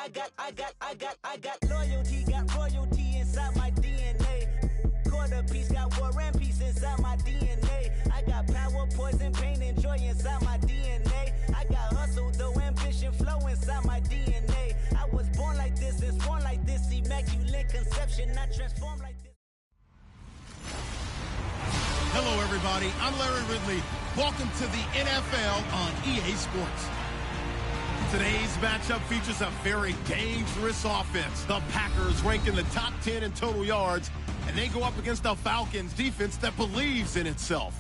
got loyalty, got royalty inside my DNA. Quarter piece, got war and peace inside my DNA. I got power, poison, pain, and joy inside my DNA. I got hustle, though, ambition, flow inside my DNA. I was born like this and born like this, immaculate conception, not transformed like this. Hello, everybody. I'm Larry Ridley. Welcome to the NFL on EA Sports. Today's matchup features a very dangerous offense. The Packers rank in the top 10 in total yards, and they go up against the Falcons defense that believes in itself.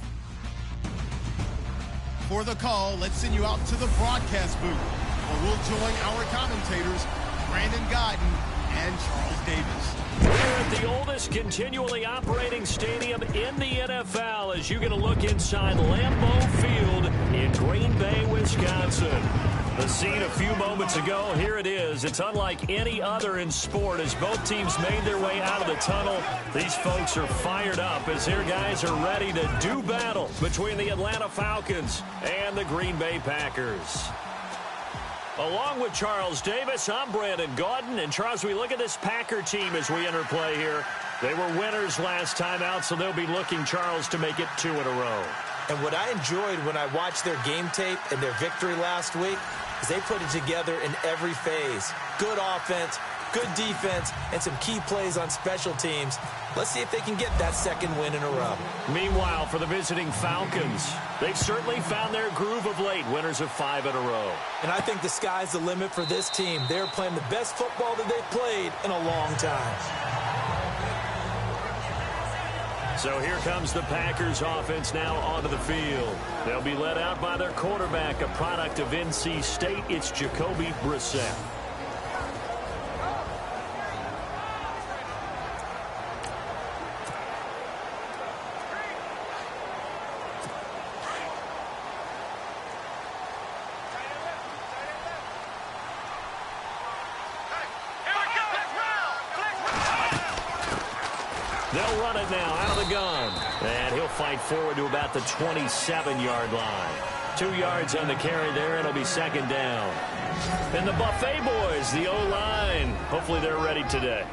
For the call, let's send you out to the broadcast booth, where we'll join our commentators, Brandon Godden and Charles Davis. We're at the oldest continually operating stadium in the NFL as you get a look inside Lambeau Field in Green Bay, Wisconsin. The scene a few moments ago, here it is. It's unlike any other in sport as both teams made their way out of the tunnel. These folks are fired up as their guys are ready to do battle between the Atlanta Falcons and the Green Bay Packers. Along with Charles Davis, I'm Brandon Gaudin. And Charles, we look at this Packer team as we enter play here. They were winners last time out, so they'll be looking, Charles, to make it 2 in a row. And what I enjoyed when I watched their game tape and their victory last week is they put it together in every phase. Good offense, good defense, and some key plays on special teams. Let's see if they can get that second win in a row. Meanwhile, for the visiting Falcons, they've certainly found their groove of late, winners of 5 in a row. And I think the sky's the limit for this team. They're playing the best football that they've played in a long time. So here comes the Packers offense now onto the field. They'll be led out by their quarterback, a product of NC State. It's Jacoby Brissett. They'll run it now out of the gun. And he'll fight forward to about the 27-yard line. 2 yards on the carry there, and it'll be second down. And the Buffet boys, the O-line, hopefully they're ready today.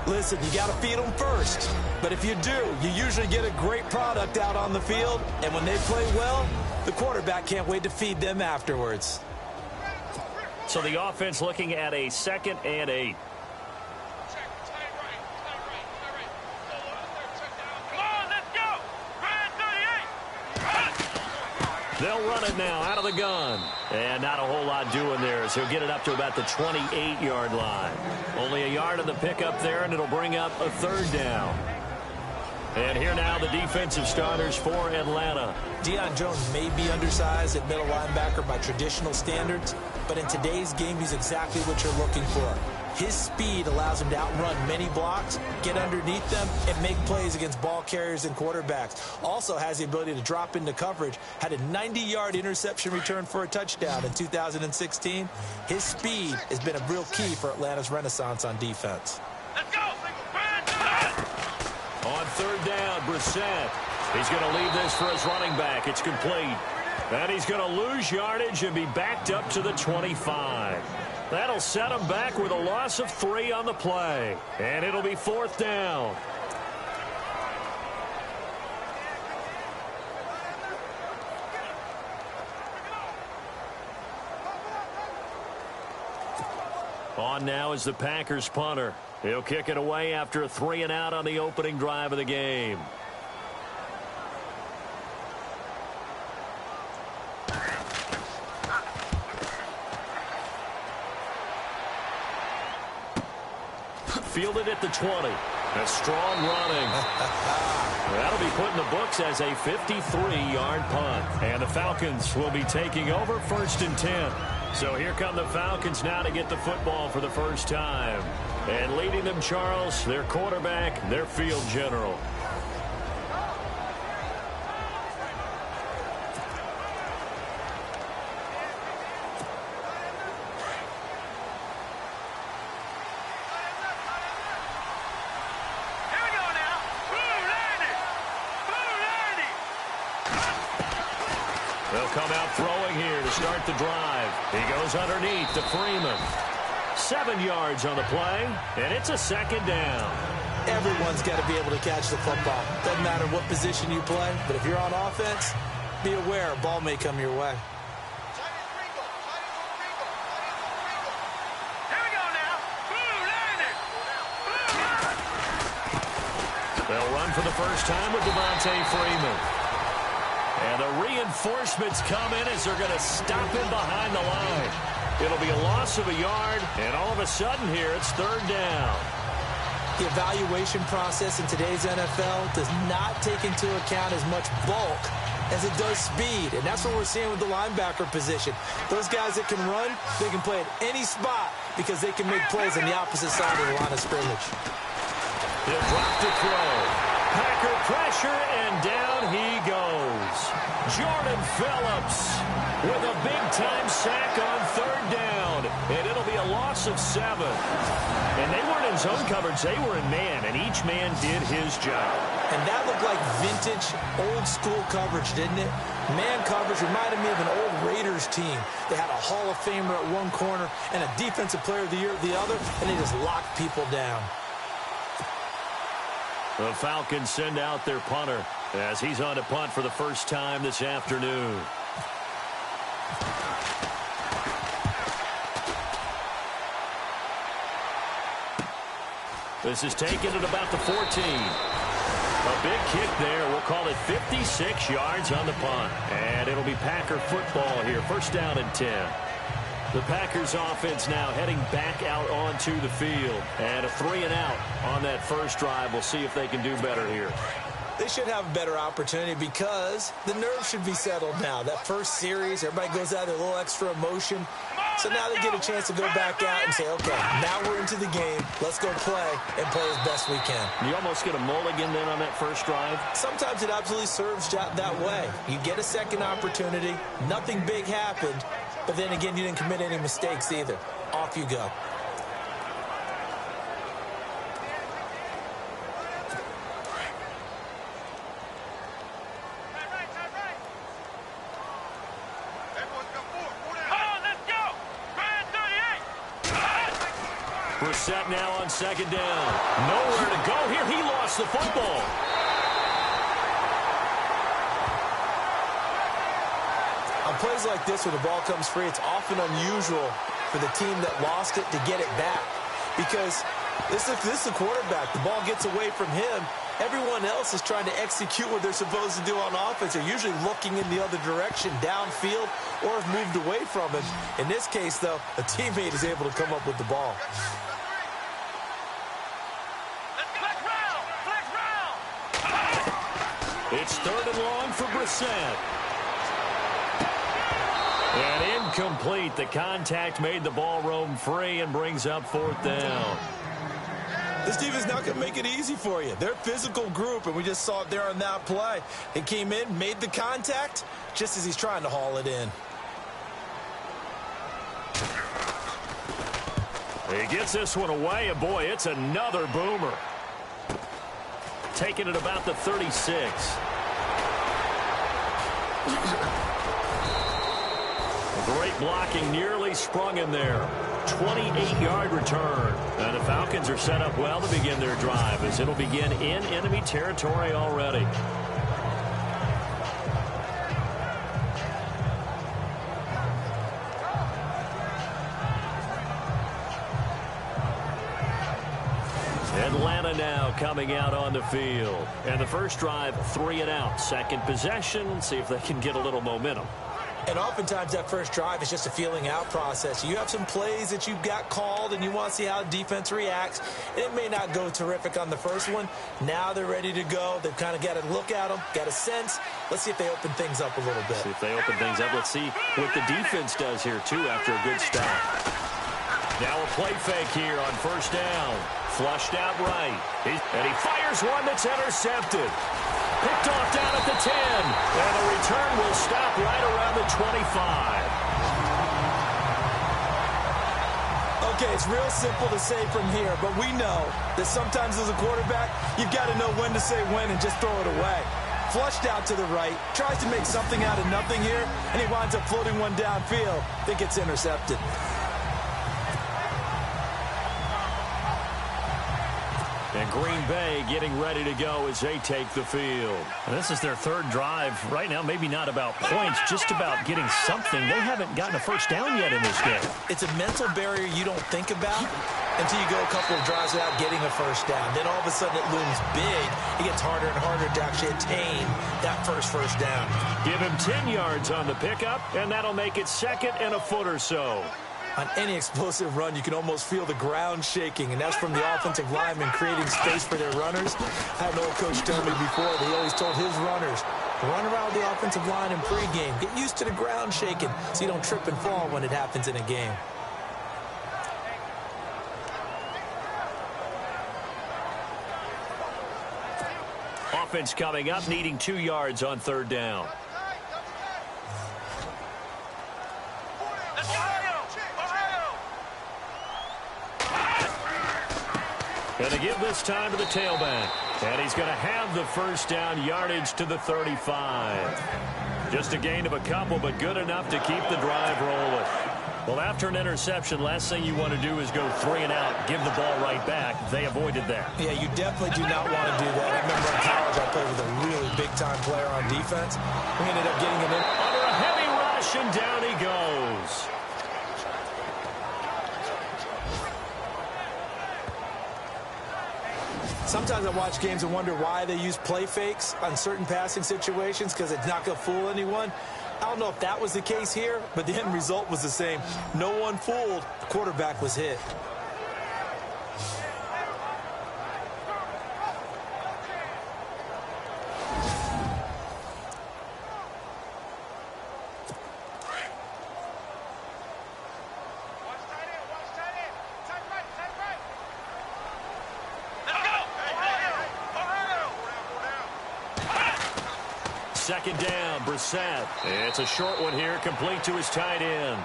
Listen, you got to feed them first. But if you do, you usually get a great product out on the field. And when they play well, the quarterback can't wait to feed them afterwards. So the offense looking at a 2nd and 8. They'll run it now out of the gun. And not a whole lot doing there as he'll get it up to about the 28-yard line. Only a yard on the pickup there, and it'll bring up a 3rd down. And here now the defensive starters for Atlanta. Deion Jones may be undersized at middle linebacker by traditional standards, but in today's game, he's exactly what you're looking for. His speed allows him to outrun many blocks, get underneath them, and make plays against ball carriers and quarterbacks. Also has the ability to drop into coverage. Had a 90-yard interception return for a touchdown in 2016. His speed has been a real key for Atlanta's renaissance on defense. Let's go! On 3rd down, Brissett. He's going to leave this for his running back. It's complete. And he's going to lose yardage and be backed up to the 25. That'll set him back with a loss of 3 on the play. And it'll be 4th down. On now is the Packers punter. He'll kick it away after a 3 and out on the opening drive of the game. Fielded at the 20. A strong running. That'll be put in the books as a 53-yard punt. And the Falcons will be taking over 1st and 10. So here come the Falcons now to get the football for the first time. And leading them, Charles, their quarterback, their field general. They'll come out throwing here to start the drive. He goes underneath to Freeman. 7 yards on the play, and it's a second down. Everyone's got to be able to catch the football. Doesn't matter what position you play, but if you're on offense, be aware a ball may come your way. They'll run for the first time with Devontae Freeman. And the reinforcements come in as they're going to stop him behind the line. It'll be a loss of a yard, and all of a sudden here it's third down. The evaluation process in today's NFL does not take into account as much bulk as it does speed, and that's what we're seeing with the linebacker position. Those guys that can run, they can play at any spot because they can make plays on the opposite side of the line of scrimmage. He'll drop to throw. Packer pressure, and down he goes. Jordan Phillips with a big-time sack on third down, and it'll be a loss of 7. And they weren't in zone coverage. They were in man, and each man did his job. And that looked like vintage, old-school coverage, didn't it? Man coverage reminded me of an old Raiders team. They had a Hall of Famer at one corner and a Defensive Player of the Year at the other, and they just locked people down. The Falcons send out their punter as he's on to punt for the first time this afternoon. This is taken at about the 14. A big kick there. We'll call it 56 yards on the punt. And it'll be Packer football here. First down and 10. The Packers offense now heading back out onto the field. And a 3-and-out on that first drive. We'll see if they can do better here. They should have a better opportunity because the nerves should be settled now. That first series, everybody goes out with a little extra emotion. So now they get a chance to go back out and say, okay, now we're into the game. Let's go play and play as best we can. You almost get a mulligan then on that first drive? Sometimes it absolutely serves that way. You get a second opportunity. Nothing big happened. But then again, you didn't commit any mistakes either. Off you go. We're set now on second down. Nowhere to go here. He lost the football. On plays like this where the ball comes free, it's often unusual for the team that lost it to get it back. Because this is the quarterback. The ball gets away from him. Everyone else is trying to execute what they're supposed to do on offense. They're usually looking in the other direction, downfield, or have moved away from him. In this case, though, a teammate is able to come up with the ball. It's third and long for Brissett. And incomplete. The contact made the ball roam free and brings up fourth down. This team is not going to make it easy for you. They're a physical group, and we just saw it there on that play. He came in, made the contact, just as he's trying to haul it in. He gets this one away, and boy, it's another boomer. Taking it about the 36. Great blocking, nearly sprung him there. 28-yard return. And the Falcons are set up well to begin their drive as it'll begin in enemy territory already. Atlanta now coming out on the field. And the first drive, 3-and-out. Second possession, see if they can get a little momentum. And oftentimes that first drive is just a feeling out process. You have some plays that you've got called and you want to see how the defense reacts. It may not go terrific on the first one. Now they're ready to go. They've kind of got to look at them, got a sense. Let's see if they open things up a little bit. See if they open things up. Let's see what the defense does here, too, after a good start. Now a play fake here on first down. Flushed out right. And he fires one that's intercepted. Picked off down at the 10. And the return will stop right around the 25. Okay, it's real simple to say from here, but we know that sometimes as a quarterback, you've got to know when to say when and just throw it away. Flushed out to the right, tries to make something out of nothing here, and he winds up floating one downfield. Think it's intercepted. Green Bay getting ready to go as they take the field. And this is their third drive. Right now, maybe not about points, just about getting something. They haven't gotten a first down yet in this game. It's a mental barrier you don't think about until you go a couple of drives without getting a first down. Then all of a sudden it looms big. It gets harder and harder to actually attain that first down. Give him 10 yards on the pickup, and that'll make it 2nd and a foot or so. On any explosive run, you can almost feel the ground shaking, and that's from the offensive linemen creating space for their runners. I had an old coach tell me before that he always told his runners, run around the offensive line in pregame. Get used to the ground shaking so you don't trip and fall when it happens in a game. Offense coming up, needing 2 yards on 3rd down. And to give this time to the tailback. And he's going to have the first down, yardage to the 35. Just a gain of a couple, but good enough to keep the drive rolling. Well, after an interception, last thing you want to do is go 3 and out, give the ball right back. They avoided that. Yeah, you definitely do not want to do that. I remember in college I played with a really big-time player on defense. We ended up getting him in under a heavy rush, and down he goes. Sometimes I watch games and wonder why they use play fakes on certain passing situations because it's not going to fool anyone. I don't know if that was the case here, but the end result was the same. No one fooled. The quarterback was hit. Second down, Brissett. It's a short one here, complete to his tight end.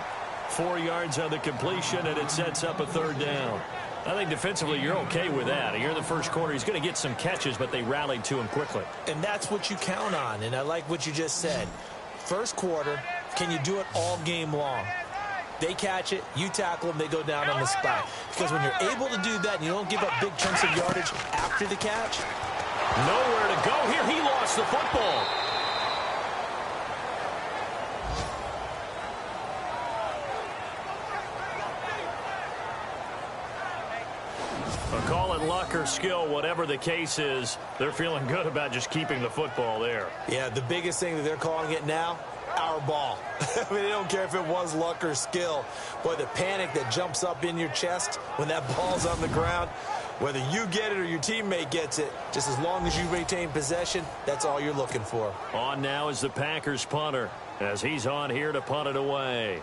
4 yards on the completion, and it sets up a 3rd down. I think defensively you're okay with that. Here in the first quarter, he's going to get some catches, but they rallied to him quickly. And that's what you count on, and I like what you just said. First quarter, can you do it all game long? They catch it, you tackle them, they go down on the spot. Because when you're able to do that and you don't give up big chunks of yardage after the catch. Nowhere to go here. He lost the football. Call it luck or skill, whatever the case is, they're feeling good about just keeping the football there. Yeah, the biggest thing that they're calling it now, our ball. I mean, they don't care if it was luck or skill. Boy, the panic that jumps up in your chest when that ball's on the ground, whether you get it or your teammate gets it, just as long as you retain possession, that's all you're looking for. On now is the Packers punter, as he's on here to punt it away.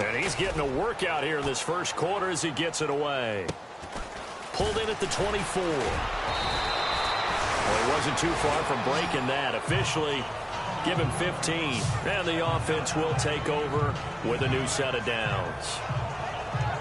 And he's getting a workout here in this first quarter as he gets it away. Pulled in at the 24. Well, he wasn't too far from breaking that. Officially, give him 15. And the offense will take over with a new set of downs.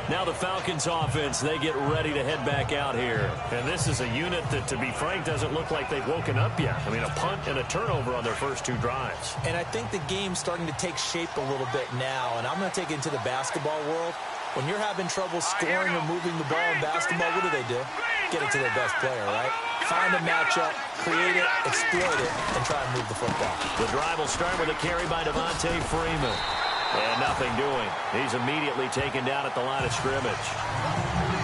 Now the Falcons offense, they get ready to head back out here. And this is a unit that, to be frank, doesn't look like they've woken up yet. I mean, a punt and a turnover on their first 2 drives. And I think the game's starting to take shape a little bit now. And I'm going to take it into the basketball world. When you're having trouble scoring or moving the ball in basketball, what do? Get it to their best player, right? Find a matchup, create it, exploit it, and try and move the football. The drive will start with a carry by Devontae Freeman. And nothing doing. He's immediately taken down at the line of scrimmage.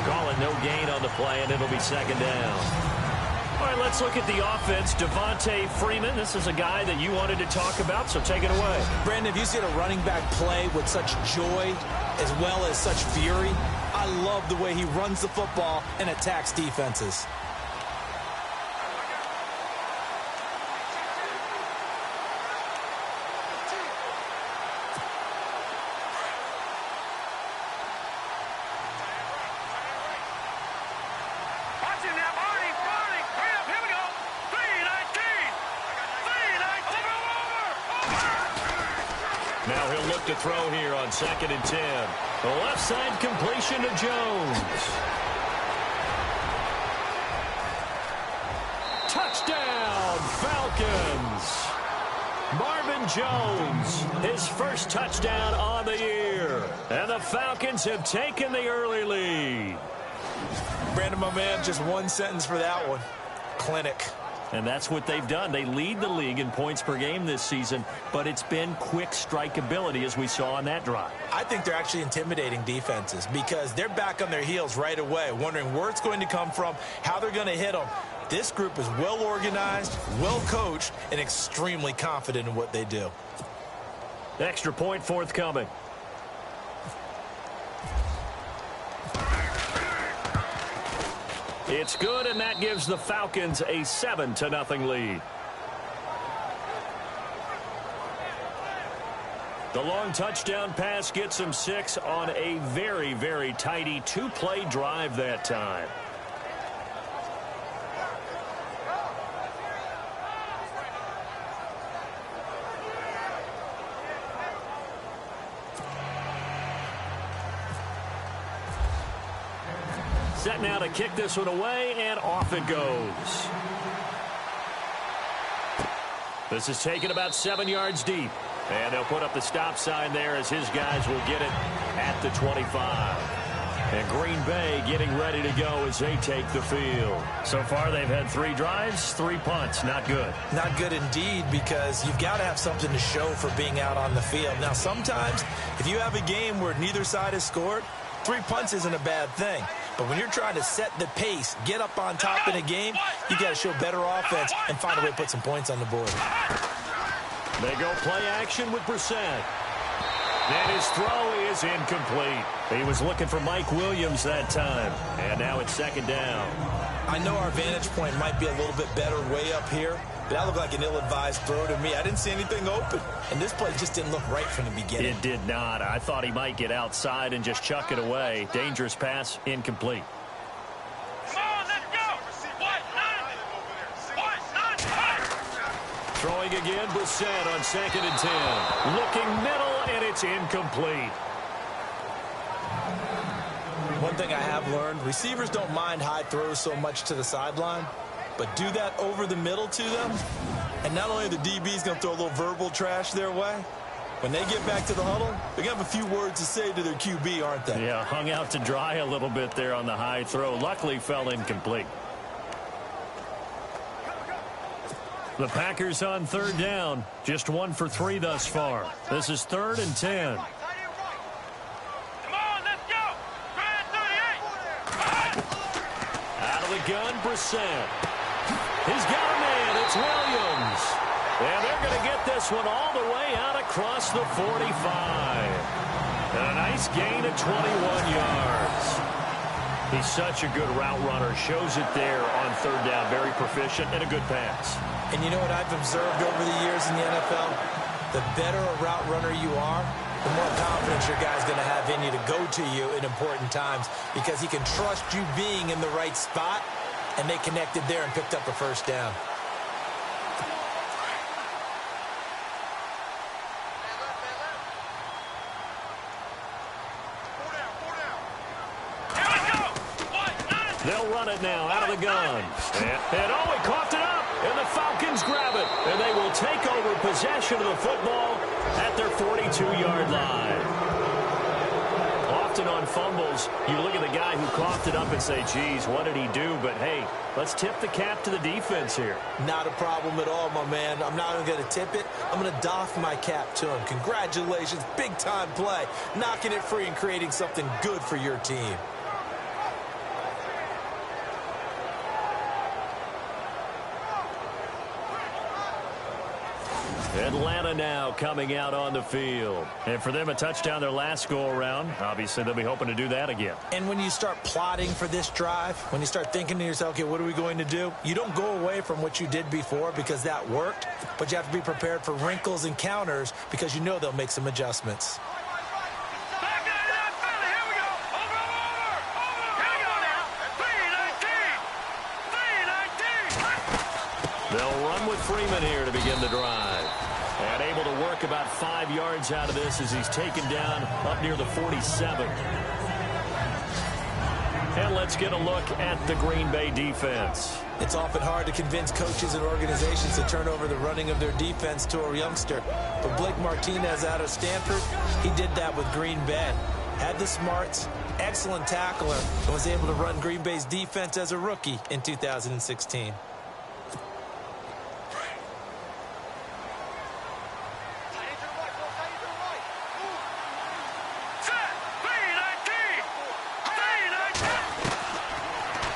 Call it no gain on the play, and it'll be 2nd down. All right, let's look at the offense. Devontae Freeman, this is a guy that you wanted to talk about, so take it away. Brandon, have you seen a running back play with such joy as well as such fury? I love the way he runs the football and attacks defenses. Now he'll look to throw here on 2nd and 10. The left side completion to Jones. Touchdown, Falcons. Marvin Jones, his first touchdown on the year. And the Falcons have taken the early lead. Brandon, my man, just one sentence for that one. Clinic. And that's what they've done. They lead the league in points per game this season, but it's been quick strikeability as we saw on that drive. I think they're actually intimidating defenses because they're back on their heels right away, wondering where it's going to come from, how they're going to hit them. This group is well organized, well coached, and extremely confident in what they do. Extra point forthcoming. It's good, and that gives the Falcons a 7-0 lead. The long touchdown pass gets them 6 on a very, very tidy 2-play drive that time. Set now to kick this one away, and off it goes. This is taken about 7 yards deep. And they'll put up the stop sign there as his guys will get it at the 25. And Green Bay getting ready to go as they take the field. So far they've had 3 drives, 3 punts. Not good. Not good indeed, because you've got to have something to show for being out on the field. Now, sometimes if you have a game where neither side has scored, 3 punts isn't a bad thing. But when you're trying to set the pace, get up on top in a game, you got to show better offense and find a way to put some points on the board. They go play action with Brissett. And his throw is incomplete. He was looking for Mike Williams that time. And now it's 2nd down. I know our vantage point might be a little bit better way up here, but that looked like an ill-advised throw to me. I didn't see anything open. And this play just didn't look right from the beginning. It did not. I thought he might get outside and just chuck it away. Dangerous pass, incomplete. Throwing again, Brissett on 2nd and 10. Looking middle, and it's incomplete. One thing I have learned, receivers don't mind high throws so much to the sideline, but do that over the middle to them, and not only are the DBs going to throw a little verbal trash their way, when they get back to the huddle, they're going to have a few words to say to their QB, aren't they? Yeah, hung out to dry a little bit there on the high throw. Luckily fell incomplete. The Packers on 3rd down. Just 1 for 3 thus far. This is 3rd and 10. Out of the gun, Brissett. He's got a man. It's Williams. And they're going to get this one all the way out across the 45. And a nice gain of 21 yards. He's such a good route runner. Shows it there on 3rd down. Very proficient and a good pass. And you know what I've observed over the years in the NFL? The better a route runner you are, the more confidence your guy's going to have in you to go to you in important times because he can trust you being in the right spot, and they connected there and picked up a 1st down. They'll run it now out of the gun. And oh, he coughed it up. And the Falcons grab it. And they will take over possession of the football at their 42-yard line. Often on fumbles, you look at the guy who coughed it up and say, geez, what did he do? But, hey, let's tip the cap to the defense here. Not a problem at all, my man. I'm not even going to tip it. I'm going to doff my cap to him. Congratulations. Big-time play. Knocking it free and creating something good for your team. Atlanta now coming out on the field. And for them, a touchdown their last go-around. Obviously, they'll be hoping to do that again. And when you start plotting for this drive, when you start thinking to yourself, okay, what are we going to do? You don't go away from what you did before because that worked, but you have to be prepared for wrinkles and counters because you know they'll make some adjustments. They'll run with Freeman here to begin the drive. And able to work about 5 yards out of this as he's taken down up near the 47. And let's get a look at the Green Bay defense. It's often hard to convince coaches and organizations to turn over the running of their defense to a youngster. But Blake Martinez out of Stanford, he did that with Green Bay. Had the smarts, excellent tackler, and was able to run Green Bay's defense as a rookie in 2016.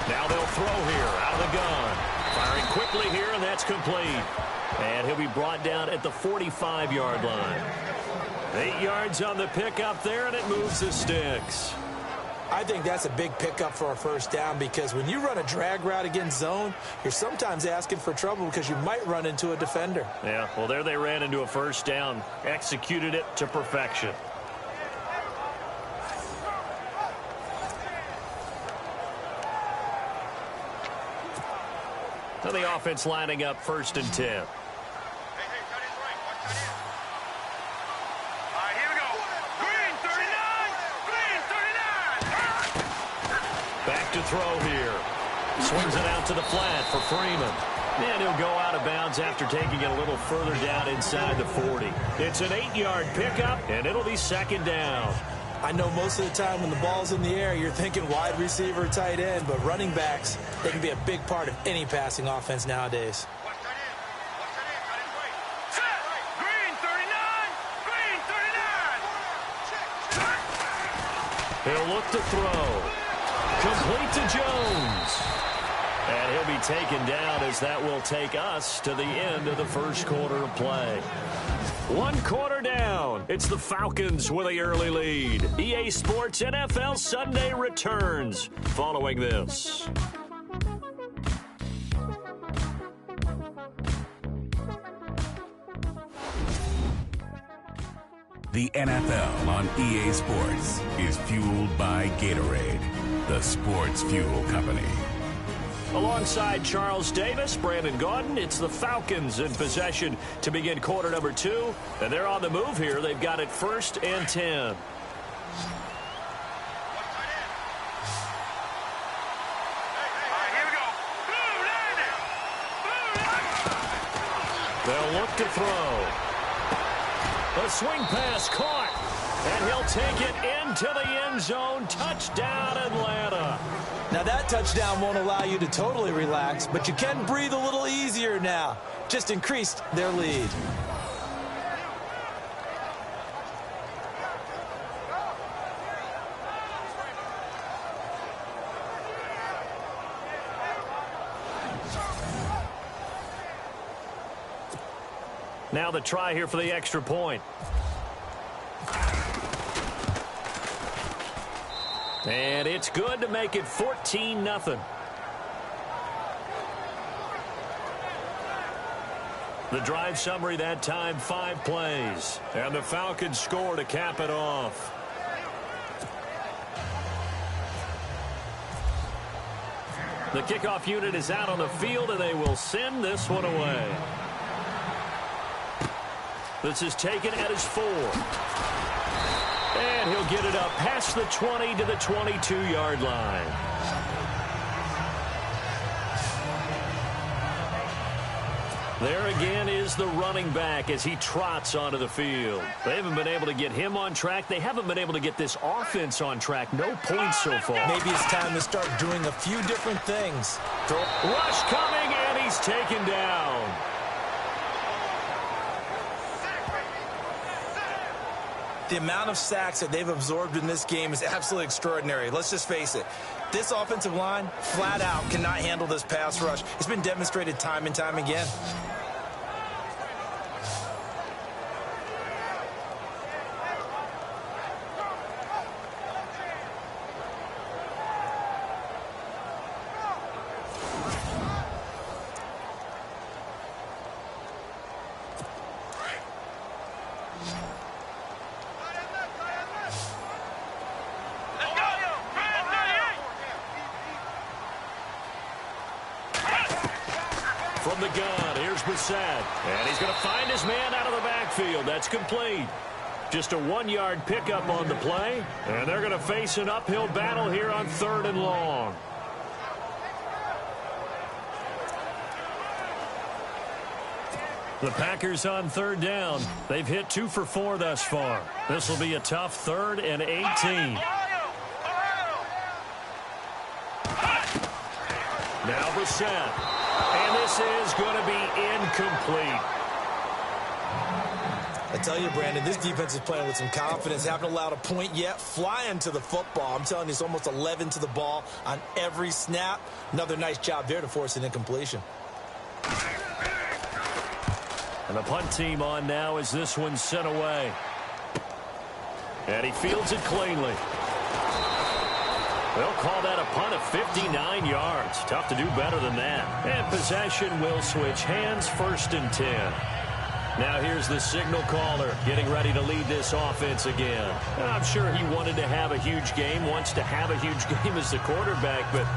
Now they'll throw here out of the gun. Firing quickly here, and that's complete. And he'll be brought down at the 45-yard line. 8 yards on the pickup there, and it moves the sticks. I think that's a big pickup for a first down because when you run a drag route against zone, you're sometimes asking for trouble because you might run into a defender. Yeah, well, there they ran into a first down. Executed it to perfection. So the offense lining up 1st and 10. Back to throw here. Swings it out to the flat for Freeman. And he'll go out of bounds after taking it a little further down inside the 40. It's an 8-yard pickup, and it'll be 2nd down. I know most of the time when the ball's in the air, you're thinking wide receiver, tight end, but running backs, they can be a big part of any passing offense nowadays. He'll look to throw. Complete to Jones. And he'll be taken down as that will take us to the end of the first quarter of play. 1 quarter down. It's the Falcons with the early lead. EA Sports NFL Sunday returns following this. The NFL on EA Sports is fueled by Gatorade, the sports fuel company. Alongside Charles Davis, Brandon Gaudin, it's the Falcons in possession to begin quarter number 2. And they're on the move here. They've got it 1st and 10. They'll look to throw. A swing pass caught. And he'll take it into the end zone. Touchdown, Atlanta. Now that touchdown won't allow you to totally relax, but you can breathe a little easier now. Just increased their lead. Now the try here for the extra point. And it's good to make it 14-0. The drive summary that time, 5 plays. And the Falcons score to cap it off. The kickoff unit is out on the field, and they will send this one away. This is taken at his 4. And he'll get it up past the 20 to the 22-yard line. There again is the running back as he trots onto the field. They haven't been able to get him on track. They haven't been able to get this offense on track. No points so far. Maybe it's time to start doing a few different things. Rush coming, and he's taken down. The amount of sacks that they've absorbed in this game is absolutely extraordinary. Let's just face it. This offensive line, flat out, cannot handle this pass rush. It's been demonstrated time and time again. From the gun, here's Brissett. And he's going to find his man out of the backfield. That's complete. Just a 1-yard pickup on the play, and they're going to face an uphill battle here on 3rd and long. The Packers on 3rd down. They've hit 2 for 4 thus far. This will be a tough 3rd and 18. Now Brissett. And this is going to be incomplete. I tell you, Brandon, this defense is playing with some confidence. Haven't allowed a point yet. Flying to the football. I'm telling you, it's almost 11 to the ball on every snap. Another nice job there to force an incompletion. And the punt team on now as this one's sent away. And he fields it cleanly. They'll call that a punt of 59 yards. Tough to do better than that. And possession will switch hands, 1st and 10. Now here's the signal caller getting ready to lead this offense again. And I'm sure he wanted to have a huge game, wants to have a huge game as the quarterback, but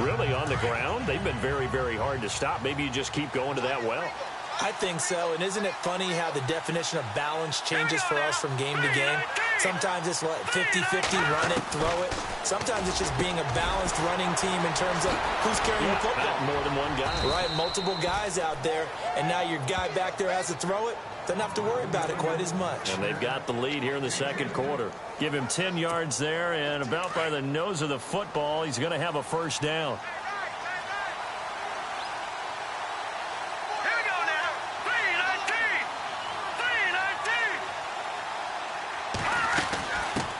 really on the ground, they've been very, very hard to stop. Maybe you just keep going to that well. I think so, and isn't it funny how the definition of balance changes for us from game to game? Sometimes it's 50-50, run it, throw it. Sometimes it's just being a balanced running team in terms of who's carrying the football. More than one guy. Right, multiple guys out there, and now your guy back there has to throw it. Doesn't have to worry about it quite as much. And they've got the lead here in the 2nd quarter. Give him 10 yards there, and about by the nose of the football, he's going to have a 1st down.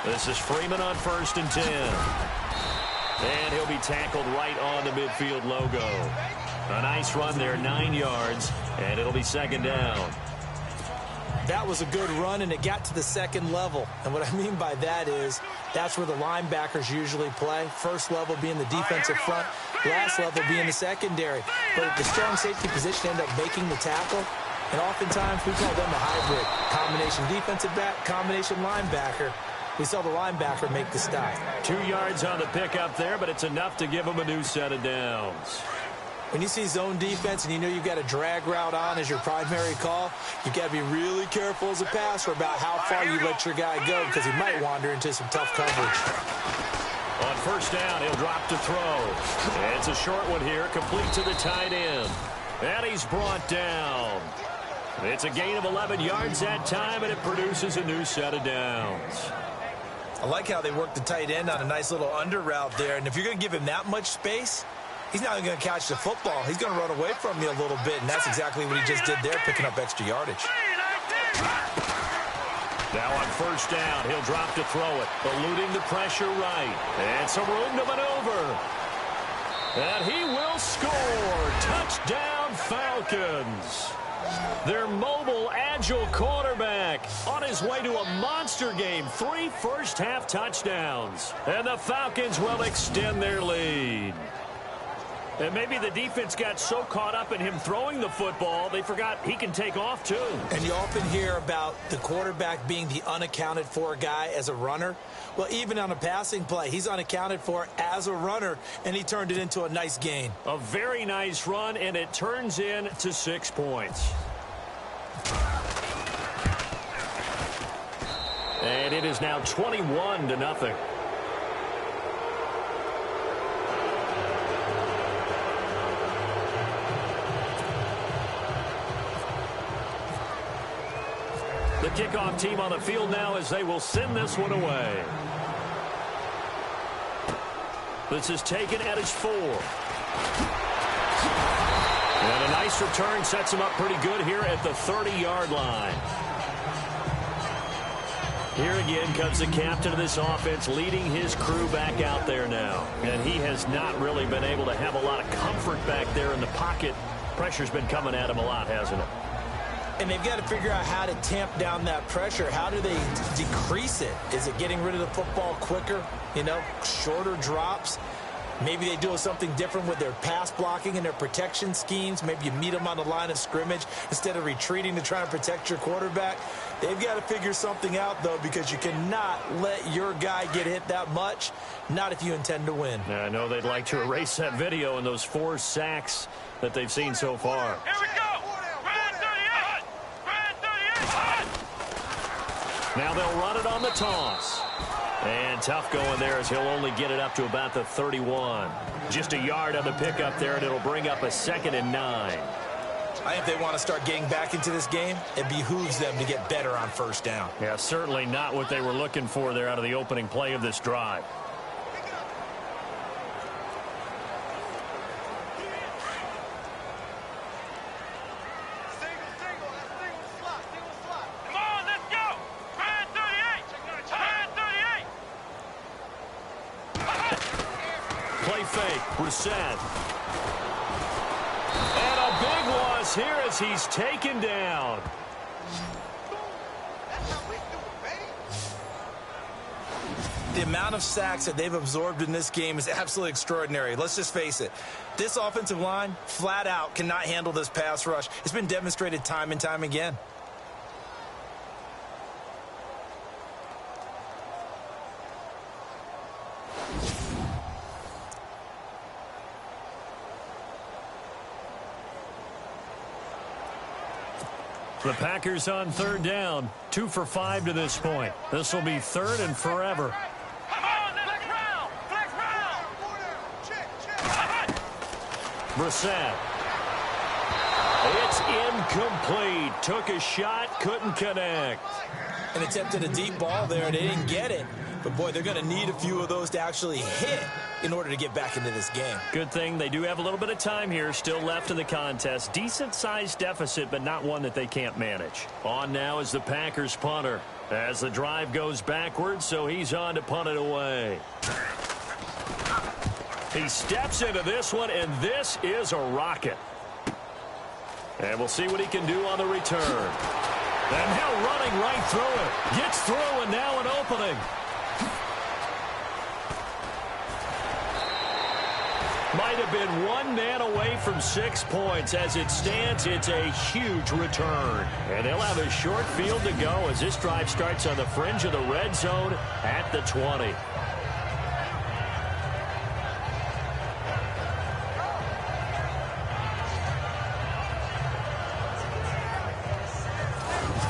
This is Freeman on 1st and 10. And he'll be tackled right on the midfield logo. A nice run there, 9 yards, and it'll be 2nd down. That was a good run, and it got to the 2nd level. And what I mean by that is that's where the linebackers usually play. 1st level being the defensive front, last level being the secondary. But the strong safety position ended up making the tackle. And oftentimes we call them a hybrid. Combination defensive back, combination linebacker. We saw the linebacker make the stop. 2 yards on the pickup there, but it's enough to give him a new set of downs. When you see zone defense and you know you've got a drag route on as your primary call, you've got to be really careful as a passer about how far you let your guy go because he might wander into some tough coverage. On 1st down, he'll drop to throw. And it's a short one here, complete to the tight end. And he's brought down. It's a gain of 11 yards that time, and it produces a new set of downs. I like how they work the tight end on a nice little under route there. And if you're going to give him that much space, he's not going to catch the football. He's going to run away from you a little bit, and that's exactly what he just did there, picking up extra yardage. Now on 1st down, he'll drop to throw it, eluding the pressure right. And some room to maneuver. And he will score. Touchdown, Falcons. Their mobile, agile quarterback on his way to a monster game. 3 first-half touchdowns. And the Falcons will extend their lead. And maybe the defense got so caught up in him throwing the football, they forgot he can take off too. And you often hear about the quarterback being the unaccounted for guy as a runner. Well, even on a passing play, he's unaccounted for as a runner, and he turned it into a nice gain. A very nice run, and it turns into 6 points. And it is now 21-0. The kickoff team on the field now as they will send this one away. This is taken at his 4. And a nice return sets him up pretty good here at the 30-yard line. Here again comes the captain of this offense leading his crew back out there now. And he has not really been able to have a lot of comfort back there in the pocket. Pressure's been coming at him a lot, hasn't it? And they've got to figure out how to tamp down that pressure. How do they decrease it? Is it getting rid of the football quicker? You know, shorter drops? Maybe they do something different with their pass blocking and their protection schemes. Maybe you meet them on the line of scrimmage instead of retreating to try and protect your quarterback. They've got to figure something out, though, because you cannot let your guy get hit that much, not if you intend to win. I know they'd like to erase that video and those 4 sacks that they've seen so far. Here we go. Now they'll run it on the toss. And tough going there as he'll only get it up to about the 31. Just a yard on the pickup there, and it'll bring up a 2nd and 9. I think they want to start getting back into this game. It behooves them to get better on first down. Yeah, certainly not what they were looking for there out of the opening play of this drive. Play fake, Brissett. And a big loss here as he's taken down. The amount of sacks that they've absorbed in this game is absolutely extraordinary. Let's just face it. This offensive line, flat out, cannot handle this pass rush. It's been demonstrated time and time again. The Packers on 3rd down. 2 for 5 to this point. This will be 3rd and forever. Brissett. It's incomplete. Took a shot, couldn't connect. And attempted a deep ball there. They didn't get it. But, boy, they're going to need a few of those to actually hit in order to get back into this game. Good thing they do have a little bit of time here still left in the contest. Decent-sized deficit, but not one that they can't manage. On now is the Packers punter as the drive goes backwards, so he's on to punt it away. He steps into this one, and this is a rocket. And we'll see what he can do on the return. And now running right through it. Gets through, and now an opening. Might have been one man away from 6 points. As it stands, it's a huge return. And they'll have a short field to go as this drive starts on the fringe of the red zone at the 20.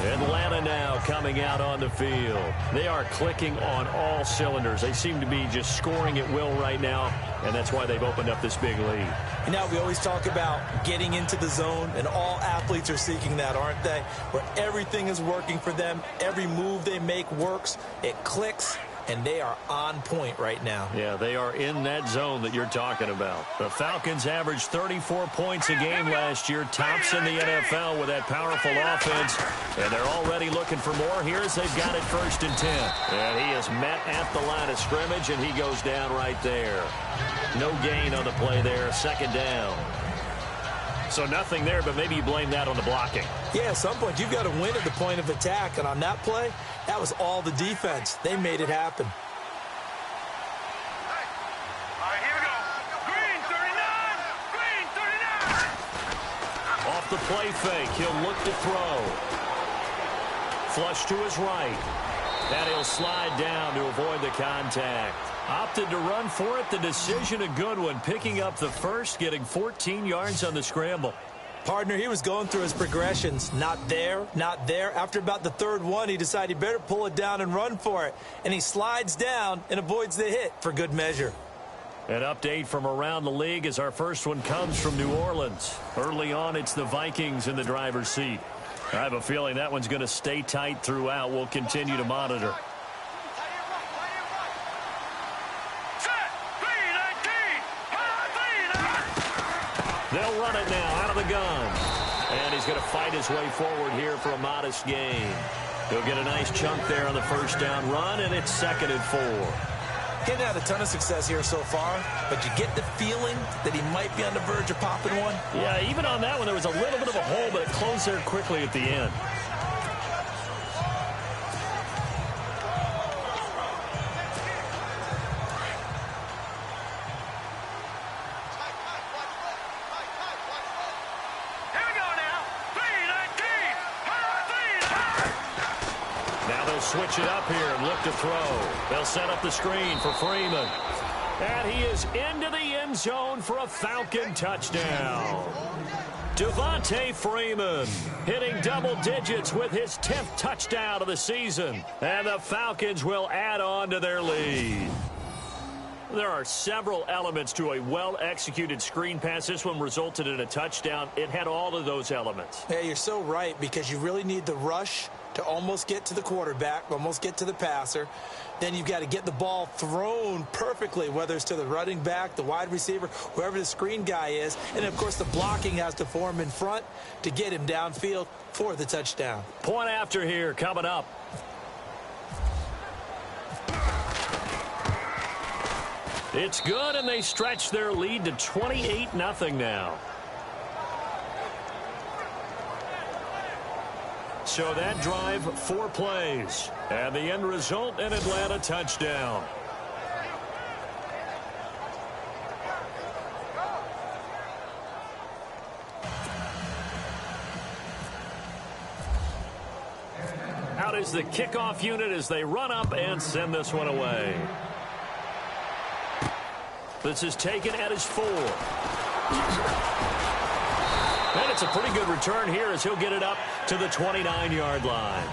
Atlanta now coming out on the field. They are clicking on all cylinders. They seem to be just scoring at will right now, and that's why they've opened up this big lead. And now we always talk about getting into the zone, and all athletes are seeking that, aren't they? Where everything is working for them. Every move they make works. It clicks. And they are on point right now. Yeah, they are in that zone that you're talking about. The Falcons averaged 34 points a game last year, tops in the NFL with that powerful offense. And they're already looking for more here as they've got it 1st and 10. And he is met at the line of scrimmage, and he goes down right there. No gain on the play there, 2nd down. So nothing there, but maybe you blame that on the blocking. Yeah, at some point you've got to win at the point of attack. And on that play, that was all the defense. They made it happen. All right, here we go. Green 39. Green 39. Off the play fake, he'll look to throw. Flush to his right. And he'll slide down to avoid the contact. Opted to run for it. The decision a good one. Picking up the first, getting 14 yards on the scramble. Partner, he was going through his progressions. Not there, not there. After about the 3rd one, he decided he better pull it down and run for it. And he slides down and avoids the hit for good measure. An update from around the league as our first one comes from New Orleans. Early on, it's the Vikings in the driver's seat. I have a feeling that one's going to stay tight throughout. We'll continue to monitor. They'll run it now out of the gun. And he's going to fight his way forward here for a modest gain. He'll get a nice chunk there on the 1st down run, and it's 2nd and 4. Getting had a ton of success here so far, but you get the feeling that he might be on the verge of popping one. Yeah, even on that one, there was a little bit of a hole, but it closed there quickly at the end. Switch it up here and look to throw. They'll set up the screen for Freeman. And he is into the end zone for a Falcon touchdown. Devontae Freeman hitting double digits with his 10th touchdown of the season. And the Falcons will add on to their lead. There are several elements to a well-executed screen pass. This one resulted in a touchdown. It had all of those elements. Yeah, you're so right, because you really need the rush to almost get to the quarterback, almost get to the passer. Then you've got to get the ball thrown perfectly, whether it's to the running back, the wide receiver, whoever the screen guy is. And, of course, the blocking has to form in front to get him downfield for the touchdown. Point after here coming up. It's good, and they stretch their lead to 28-0 now. So that drive, 4 plays. And the end result, an Atlanta touchdown. Out is the kickoff unit as they run up and send this one away. This is taken at his 4. And it's a pretty good return here as he'll get it up to the 29-yard line.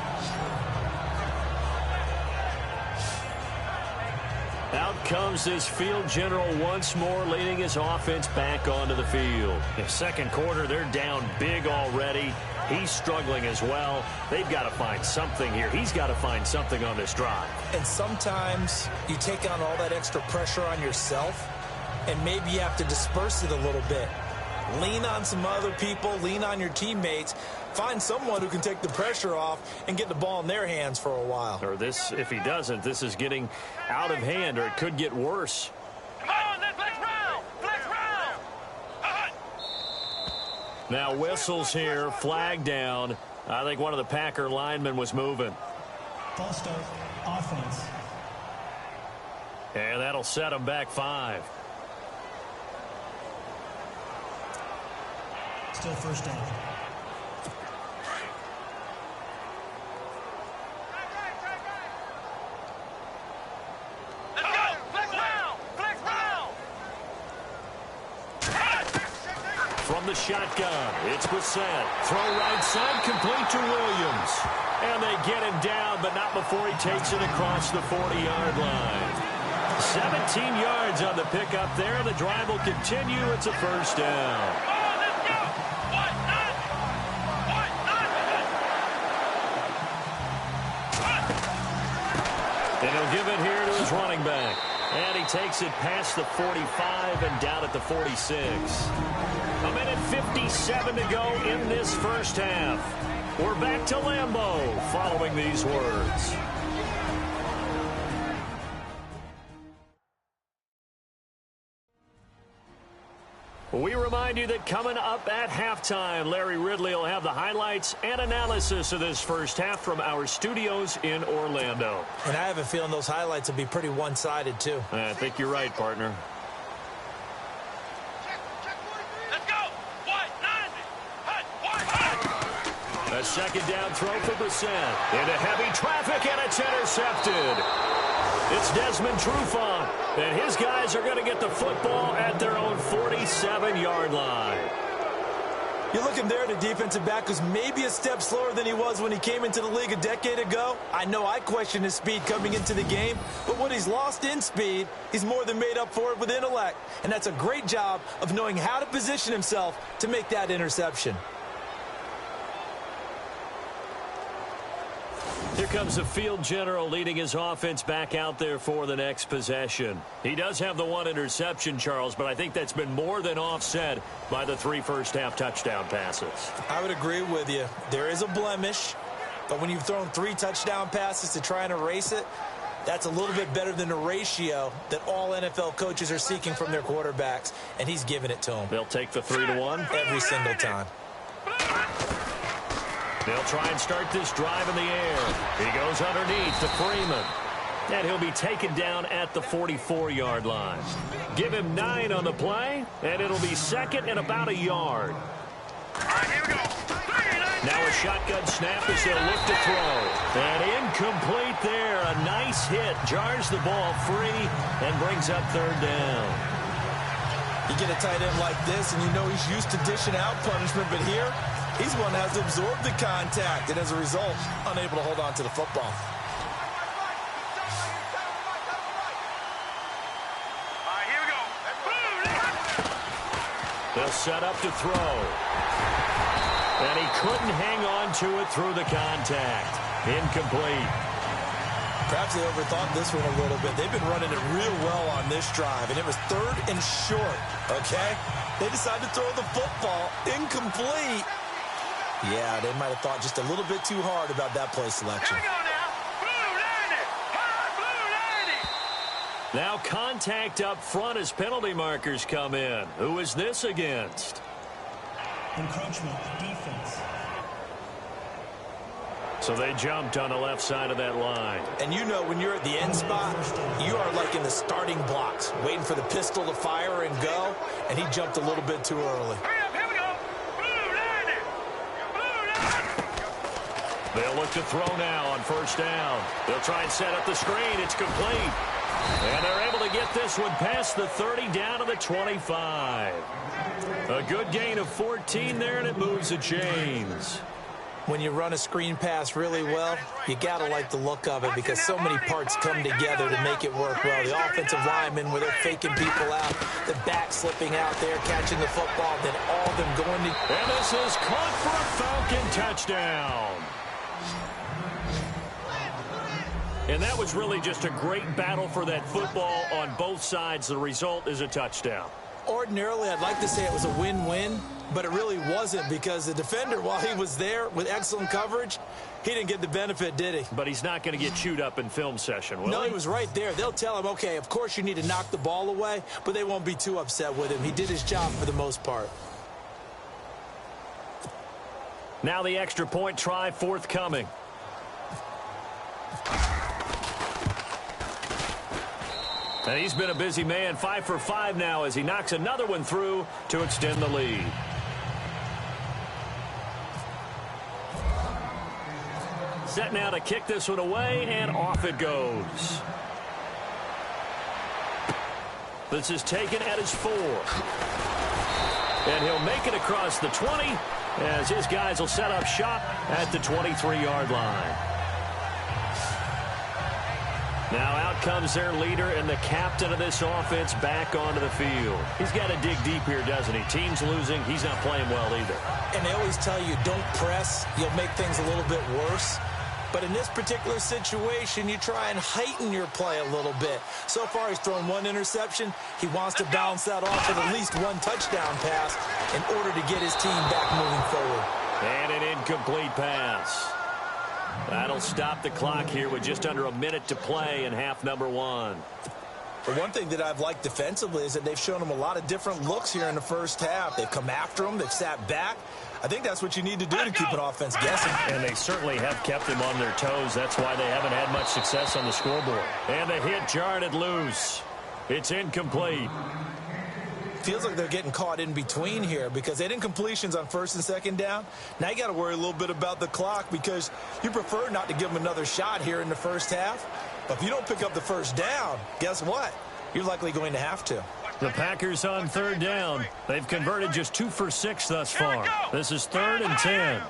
Out comes this field general once more, leading his offense back onto the field. In second quarter, they're down big already. He's struggling as well. They've got to find something here. He's got to find something on this drive. And sometimes you take on all that extra pressure on yourself, and maybe you have to disperse it a little bit. Lean on some other people, lean on your teammates, find someone who can take the pressure off and get the ball in their hands for a while. Or this, if he doesn't, this is getting out of hand, or it could get worse. Come on, let's round. Let's round. Now whistles here, flag down. I think one of the Packer linemen was moving. False start, offense. And that'll set him back 5. Still first down. Let's go. Flex round. From the shotgun, it's Brissett. Throw right side, complete to Williams. And they get him down, but not before he takes it across the 40-yard line. 17 yards on the pickup there. The drive will continue. It's a first down. And he'll give it here to his running back. And he takes it past the 45 and down at the 46. A minute 57 to go in this first half. We're back to Lambeau following these words. We remind you that coming up at halftime, Larry Ridley will have the highlights and analysis of this first half from our studios in Orlando. And I have a feeling those highlights will be pretty one-sided, too. I think you're right, partner. Let's go. A second down throw for Brissett. Into heavy traffic, and it's intercepted. It's Desmond Trufant, and his guys are going to get the football at their own 47-yard line. You're looking there at a defensive back who's maybe a step slower than he was when he came into the league a decade ago. I know I questioned his speed coming into the game, but what he's lost in speed, he's more than made up for it with intellect. And that's a great job of knowing how to position himself to make that interception. Here comes the field general leading his offense back out there for the next possession. He does have the 1 interception, Charles, but I think that's been more than offset by the 3 first-half touchdown passes. I would agree with you. There is a blemish, but when you've thrown 3 touchdown passes to try and erase it, that's a little bit better than the ratio that all NFL coaches are seeking from their quarterbacks, and he's giving it to them. They'll take the 3-1 every single time. They'll try and start this drive in the air. He goes underneath to Freeman. And he'll be taken down at the 44-yard line. Give him 9 on the play, and it'll be second and about a yard. All right, here we go. Now a shotgun snap as they'll look to throw. And incomplete there. A nice hit. Jars the ball free and brings up third down. You get a tight end like this, and you know he's used to dishing out punishment, but here, he's one that has to absorb the contact, and as a result, unable to hold on to the football. They'll set up to throw. And he couldn't hang on to it through the contact. Incomplete. Perhaps they overthought this one a little bit. They've been running it real well on this drive, and it was 3rd and short, okay? They decided to throw the football. Incomplete. Yeah, they might have thought just a little bit too hard about that play selection. Here we go now. Blue 90. High blue 90. Now contact up front as penalty markers come in. Who is this against? Encroachment defense. So they jumped on the left side of that line. And you know when you're at the end spot, you are like in the starting blocks, waiting for the pistol to fire and go, and he jumped a little bit too early. Hurry up, here we go. Blue 90. Blue 90. They'll look to throw now on 1st down. They'll try and set up the screen. It's complete. And they're able to get this one past the 30 down to the 25. A good gain of 14 there, and it moves the chains. When you run a screen pass really well, you got to like the look of it because so many parts come together to make it work well. The offensive linemen where they're faking people out, the back slipping out there, catching the football, then all of them going to... And this is caught for a Falcon touchdown. And that was really just a great battle for that football on both sides. The result is a touchdown. Ordinarily, I'd like to say it was a win-win, but it really wasn't because the defender, while he was there with excellent coverage, he didn't get the benefit, did he? But he's not going to get chewed up in film session, will he? No, he was right there. They'll tell him, okay, of course you need to knock the ball away, but they won't be too upset with him. He did his job for the most part. Now the extra point try forthcoming. And he's been a busy man, 5 for 5 now as he knocks another one through to extend the lead. Set now to kick this one away, and off it goes. This is taken at his 4. And he'll make it across the 20 as his guys will set up shop at the 23-yard line. Now out comes their leader and the captain of this offense back onto the field. He's got to dig deep here, doesn't he? Team's losing. He's not playing well either. And they always tell you, don't press. You'll make things a little bit worse. But in this particular situation, you try and heighten your play a little bit. So far, he's thrown 1 interception. He wants to balance that off with at least 1 touchdown pass in order to get his team back moving forward. And an incomplete pass. That'll stop the clock here with just under a minute to play in half number 1. The one thing that I've liked defensively is that they've shown him a lot of different looks here in the first half. They've come after him. They've sat back. I think that's what you need to do to keep an offense guessing. And they certainly have kept them on their toes. That's why they haven't had much success on the scoreboard. And the hit jarred it loose. It's incomplete. Feels like they're getting caught in between here because they didn't completions on 1st and 2nd down. Now you got to worry a little bit about the clock because you prefer not to give them another shot here in the first half. But if you don't pick up the 1st down, guess what? You're likely going to have to. The Packers on 3rd down. They've converted just 2 for 6 thus far. This is 3rd and 10.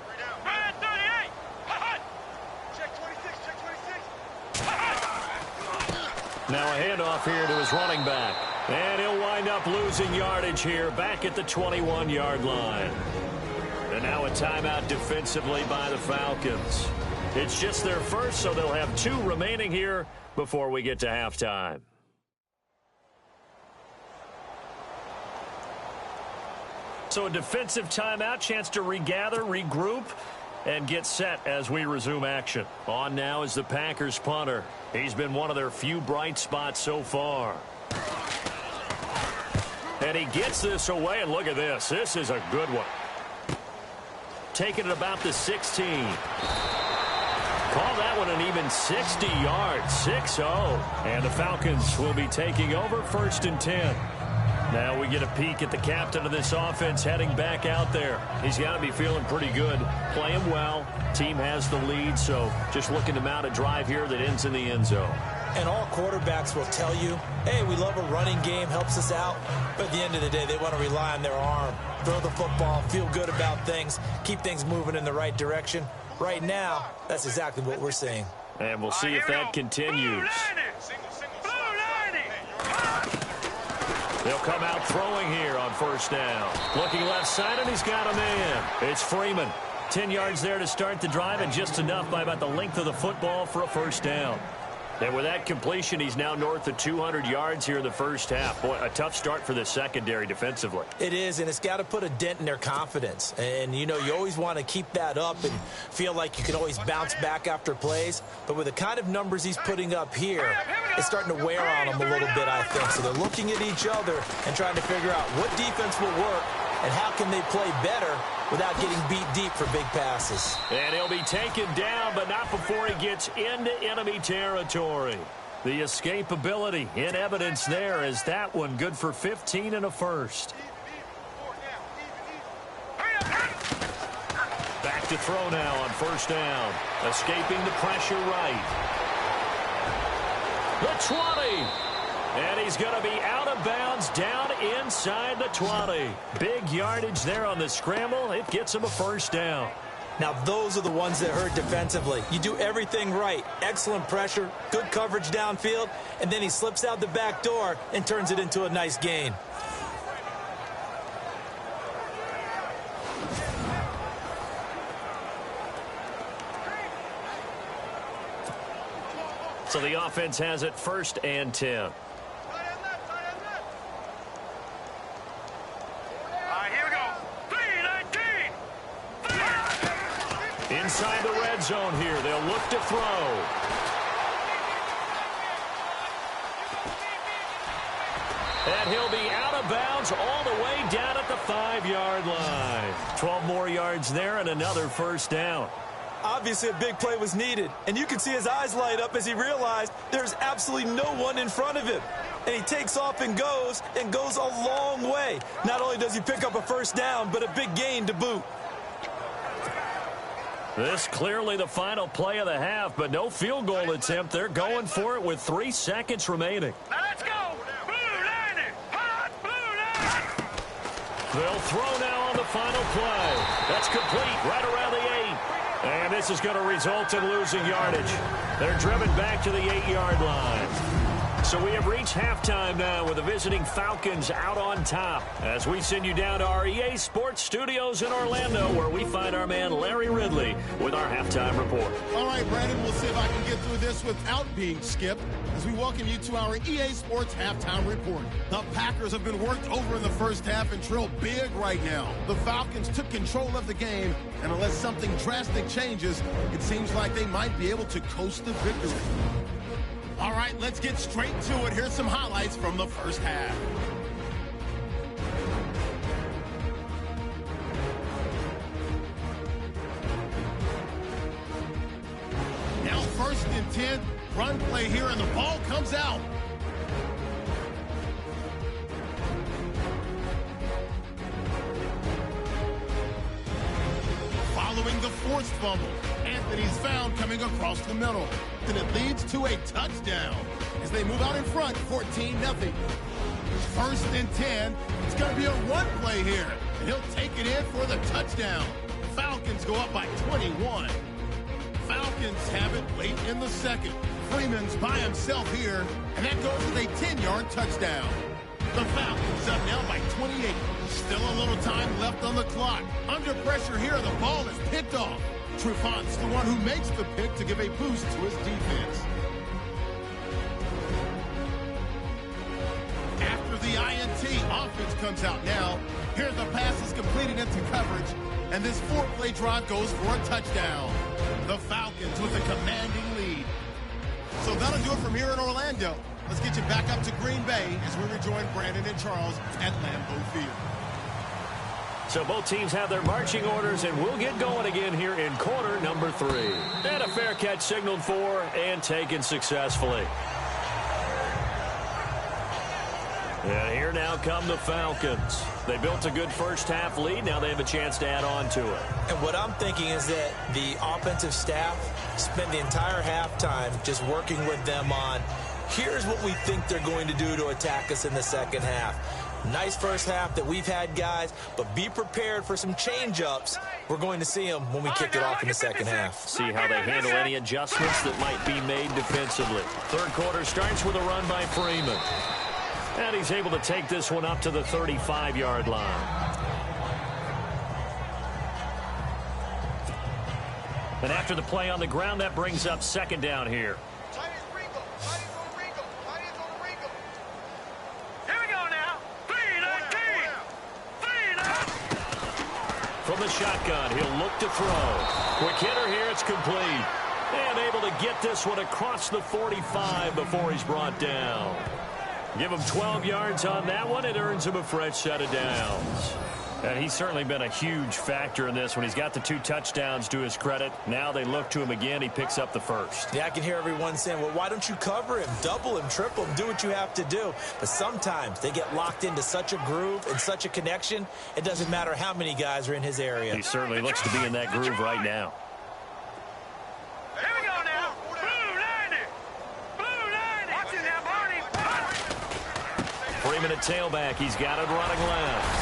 Now a handoff here to his running back. And he'll wind up losing yardage here back at the 21-yard line. And now a timeout defensively by the Falcons. It's just their first, so they'll have 2 remaining here before we get to halftime. So a defensive timeout, chance to regather, regroup, and get set as we resume action. On now is the Packers punter. He's been one of their few bright spots so far. And he gets this away, and look at this. This is a good one. Taking it about the 16. Call that one an even 60 yards, 6-0. And the Falcons will be taking over 1st and 10. Now we get a peek at the captain of this offense heading back out there. He's got to be feeling pretty good, playing well. Team has the lead, so just looking to mount a drive here that ends in the end zone. And all quarterbacks will tell you, hey, we love a running game, helps us out. But at the end of the day, they want to rely on their arm. Throw the football, feel good about things, keep things moving in the right direction. Right now, that's exactly what we're seeing. And we'll see if that continues. They'll come out throwing here on first down. Looking left side, and he's got a man. It's Freeman. 10 yards there to start the drive, and just enough by about the length of the football for a first down. And with that completion, he's now north of 200 yards here in the first half. Boy, a tough start for the secondary defensively. It is, and it's got to put a dent in their confidence. And, you know, you always want to keep that up and feel like you can always bounce back after plays. But with the kind of numbers he's putting up here, it's starting to wear on them a little bit, I think. So they're looking at each other and trying to figure out what defense will work and how can they play better without getting beat deep for big passes. And he'll be taken down, but not before he gets into enemy territory. The escapability in evidence there as that one good for 15 and a first. Back to throw now on first down. Escaping the pressure right. The 20. And he's going to be out of bounds down inside the 20. Big yardage there on the scramble. It gets him a first down. Now, those are the ones that hurt defensively. You do everything right. Excellent pressure, good coverage downfield, and then he slips out the back door and turns it into a nice gain. So the offense has it 1st and 10. Inside the red zone here. They'll look to throw. And he'll be out of bounds all the way down at the 5-yard line. 12 more yards there and another first down. Obviously, a big play was needed, and you can see his eyes light up as he realized there's absolutely no one in front of him. And he takes off and goes a long way. Not only does he pick up a first down, but a big gain to boot. This clearly the final play of the half, but no field goal attempt. They're going for it with 3 seconds remaining. Now let's go. Blue line it. Hot blue line. They'll throw now on the final play. That's complete right around the 8. And this is going to result in losing yardage. They're driven back to the 8-yard line. So we have reached halftime now with the visiting Falcons out on top as we send you down to our EA Sports Studios in Orlando where we find our man Larry Ridley with our halftime report. All right, Brandon, we'll see if I can get through this without being skipped as we welcome you to our EA Sports halftime report. The Packers have been worked over in the first half and trail big right now. The Falcons took control of the game, and unless something drastic changes, it seems like they might be able to coast to victory. All right, let's get straight to it. Here's some highlights from the first half. Now 1st and 10, run play here, and the ball comes out. Following the forced fumble, Anthony's found coming across the middle. And it leads to a touchdown as they move out in front, 14-0. 1st and 10. It's going to be a run play here, and he'll take it in for the touchdown. The Falcons go up by 21. Falcons have it late in the second. Freeman's by himself here, and that goes with a 10-yard touchdown. The Falcons up now by 28. Still a little time left on the clock. Under pressure here, the ball is picked off. Trufant's the one who makes the pick to give a boost to his defense. After the INT, offense comes out now. Here the pass is completed into coverage, and this 4-play drive goes for a touchdown. The Falcons with a commanding lead. So that'll do it from here in Orlando. Let's get you back up to Green Bay as we rejoin Brandon and Charles at Lambeau Field. So both teams have their marching orders, and we'll get going again here in quarter number 3. And a fair catch signaled for and taken successfully. And here here now come the Falcons. They built a good first-half lead. Now they have a chance to add on to it. And what I'm thinking is that the offensive staff spent the entire halftime just working with them on, here's what we think they're going to do to attack us in the second half. Nice first half that we've had, guys, but be prepared for some change-ups. We're going to see them when we kick it off in the second half. See how they handle any adjustments that might be made defensively. Third quarter starts with a run by Freeman. And he's able to take this one up to the 35-yard line. And after the play on the ground, that brings up second down here. From the shotgun, he'll look to throw. Quick hitter here, it's complete. And able to get this one across the 45 before he's brought down. Give him 12 yards on that one. It earns him a fresh set of downs. And he's certainly been a huge factor in this when he's got the 2 touchdowns to his credit. Now they look to him again. He picks up the first. Yeah, I can hear everyone saying, well, why don't you cover him, double him, triple him, do what you have to do. But sometimes they get locked into such a groove and such a connection, it doesn't matter how many guys are in his area. He certainly looks to be in that groove right now. Here we go now. Blue 90. Blue 90. Watch it now, Barney. Freeman at tailback. He's got it running left.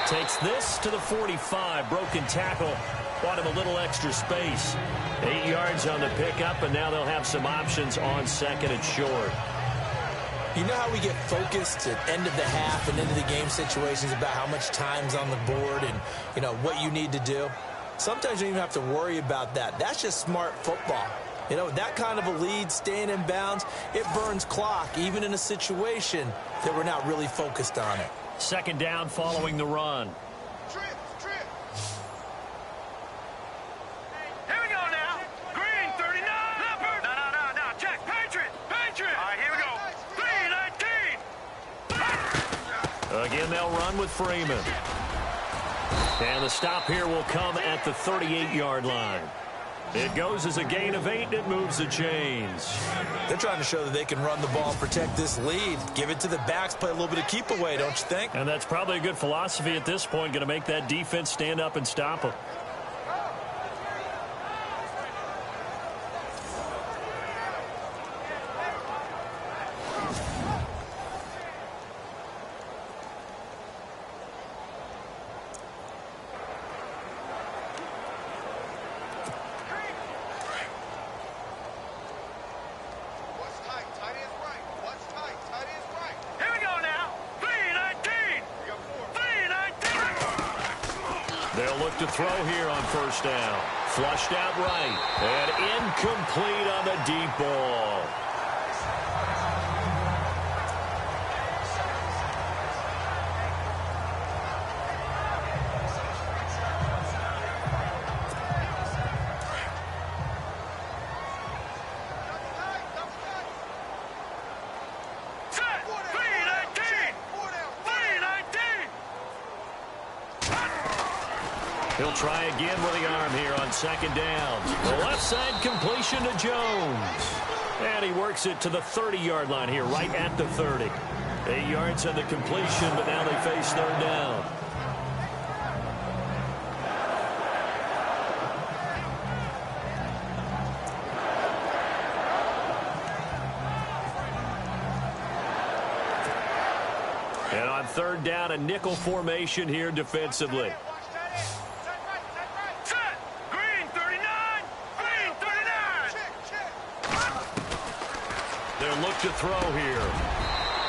Takes this to the 45. Broken tackle. Bought him a little extra space. 8 yards on the pickup, and now they'll have some options on second and short. You know how we get focused at end of the half and into the game situations about how much time's on the board and, you know, what you need to do? Sometimes you don't even have to worry about that. That's just smart football. You know, that kind of a lead, staying in bounds, it burns clock, even in a situation that we're not really focused on it. Second down following the run. Trip. Here we go now. Green 39. Leopard. No. Check. Patriot. All right, here we go. 319. Again, they'll run with Freeman. And the stop here will come at the 38-yard line. It goes as a gain of 8, and it moves the chains. They're trying to show that they can run the ball and protect this lead. Give it to the backs, play a little bit of keep away, don't you think? And that's probably a good philosophy at this point, going to make that defense stand up and stop them. To throw here on first down. Flushed out right. And incomplete on the deep ball. He'll try again with the arm here on second down. The left side completion to Jones. And he works it to the 30-yard line here, right at the 30. 8 yards on the completion, but now they face third down. And on third down, a nickel formation here defensively. Look to throw here.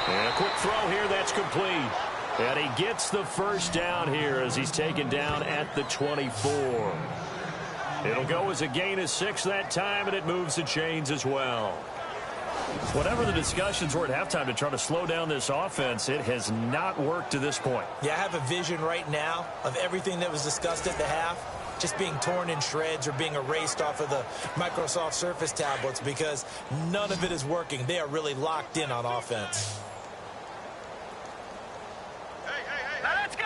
And a quick throw here, that's complete. And he gets the first down here as he's taken down at the 24. It'll go as a gain of 6 that time, and it moves the chains as well. Whatever the discussions were at halftime to try to slow down this offense, it has not worked to this point. Yeah, I have a vision right now of everything that was discussed at the half just being torn in shreds or being erased off of the Microsoft Surface tablets because none of it is working. They are really locked in on offense. Hey. Now let's go.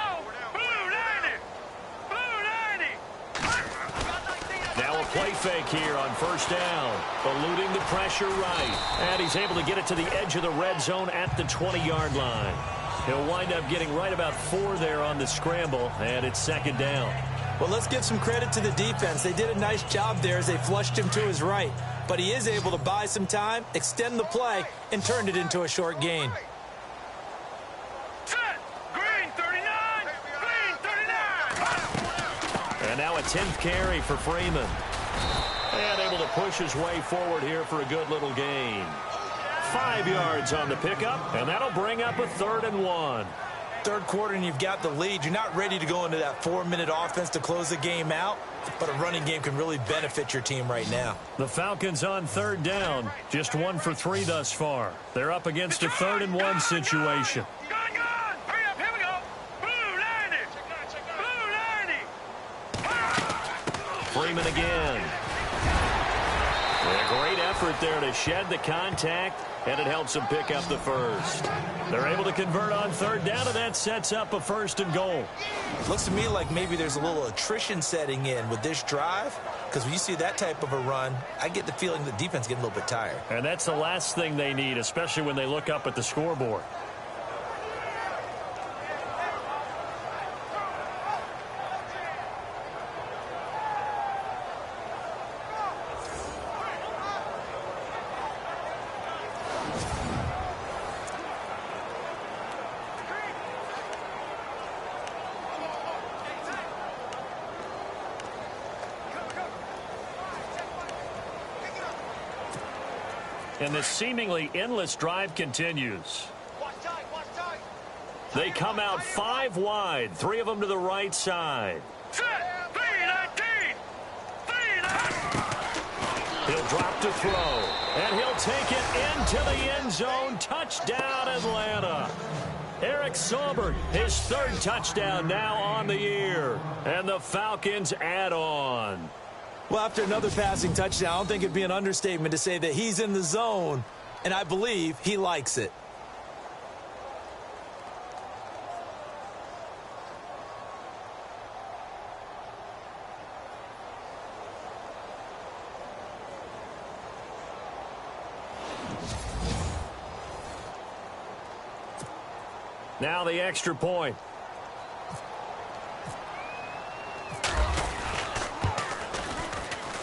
Blue 90. Now a play fake here on first down. Eluding the pressure right. And he's able to get it to the edge of the red zone at the 20-yard line. He'll wind up getting right about 4 there on the scramble, and it's 2nd down. Well, let's give some credit to the defense. They did a nice job there as they flushed him to his right. But he is able to buy some time, extend the play, and turned it into a short gain. Set. Green 39. Green 39. And now a 10th carry for Freeman. And able to push his way forward here for a good little gain. 5 yards on the pickup, and that'll bring up a 3rd and 1. Third quarter and you've got the lead. You're not ready to go into that 4-minute offense to close the game out, but a running game can really benefit your team right now. The Falcons on 3rd down, just 1 for 3 thus far. They're up against a 3rd and 1 situation. Gun! Hurry up, here we go. Blue 90. Freeman again. A great effort there to shed the contact, and it helps them pick up the first. They're able to convert on 3rd down, and that sets up a 1st and goal. Looks to me like maybe there's a little attrition setting in with this drive, because when you see that type of a run, I get the feeling the defense is getting a little bit tired. And that's the last thing they need, especially when they look up at the scoreboard. And this seemingly endless drive continues. They come out 5 wide, 3 of them to the right side. Set. 319. 319. He'll drop to throw, and he'll take it into the end zone. Touchdown, Atlanta. Eric Saubert, his 3rd touchdown now on the year. And the Falcons add on. Well, after another passing touchdown, I don't think it'd be an understatement to say that he's in the zone, and I believe he likes it. Now the extra point.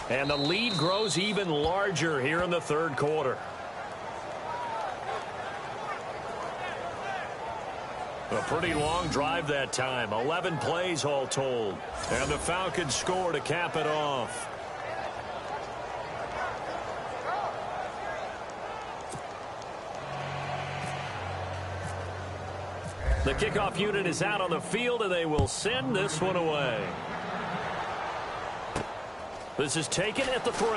And the lead grows even larger here in the 3rd quarter. A pretty long drive that time. 11 plays all told. And the Falcons score to cap it off. The kickoff unit is out on the field, and they will send this one away. This is taken at the 3.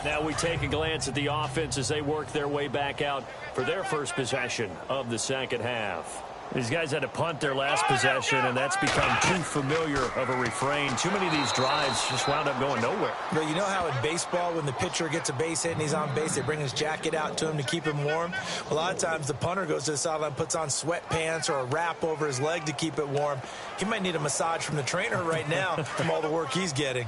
Now we take a glance at the offense as they work their way back out for their first possession of the 2nd half. These guys had to punt their last possession, and that's become too familiar of a refrain. Too many of these drives just wound up going nowhere. But you know how in baseball, when the pitcher gets a base hit and he's on base, they bring his jacket out to him to keep him warm? A lot of times the punter goes to the sideline, puts on sweatpants or a wrap over his leg to keep it warm. He might need a massage from the trainer right now from all the work he's getting.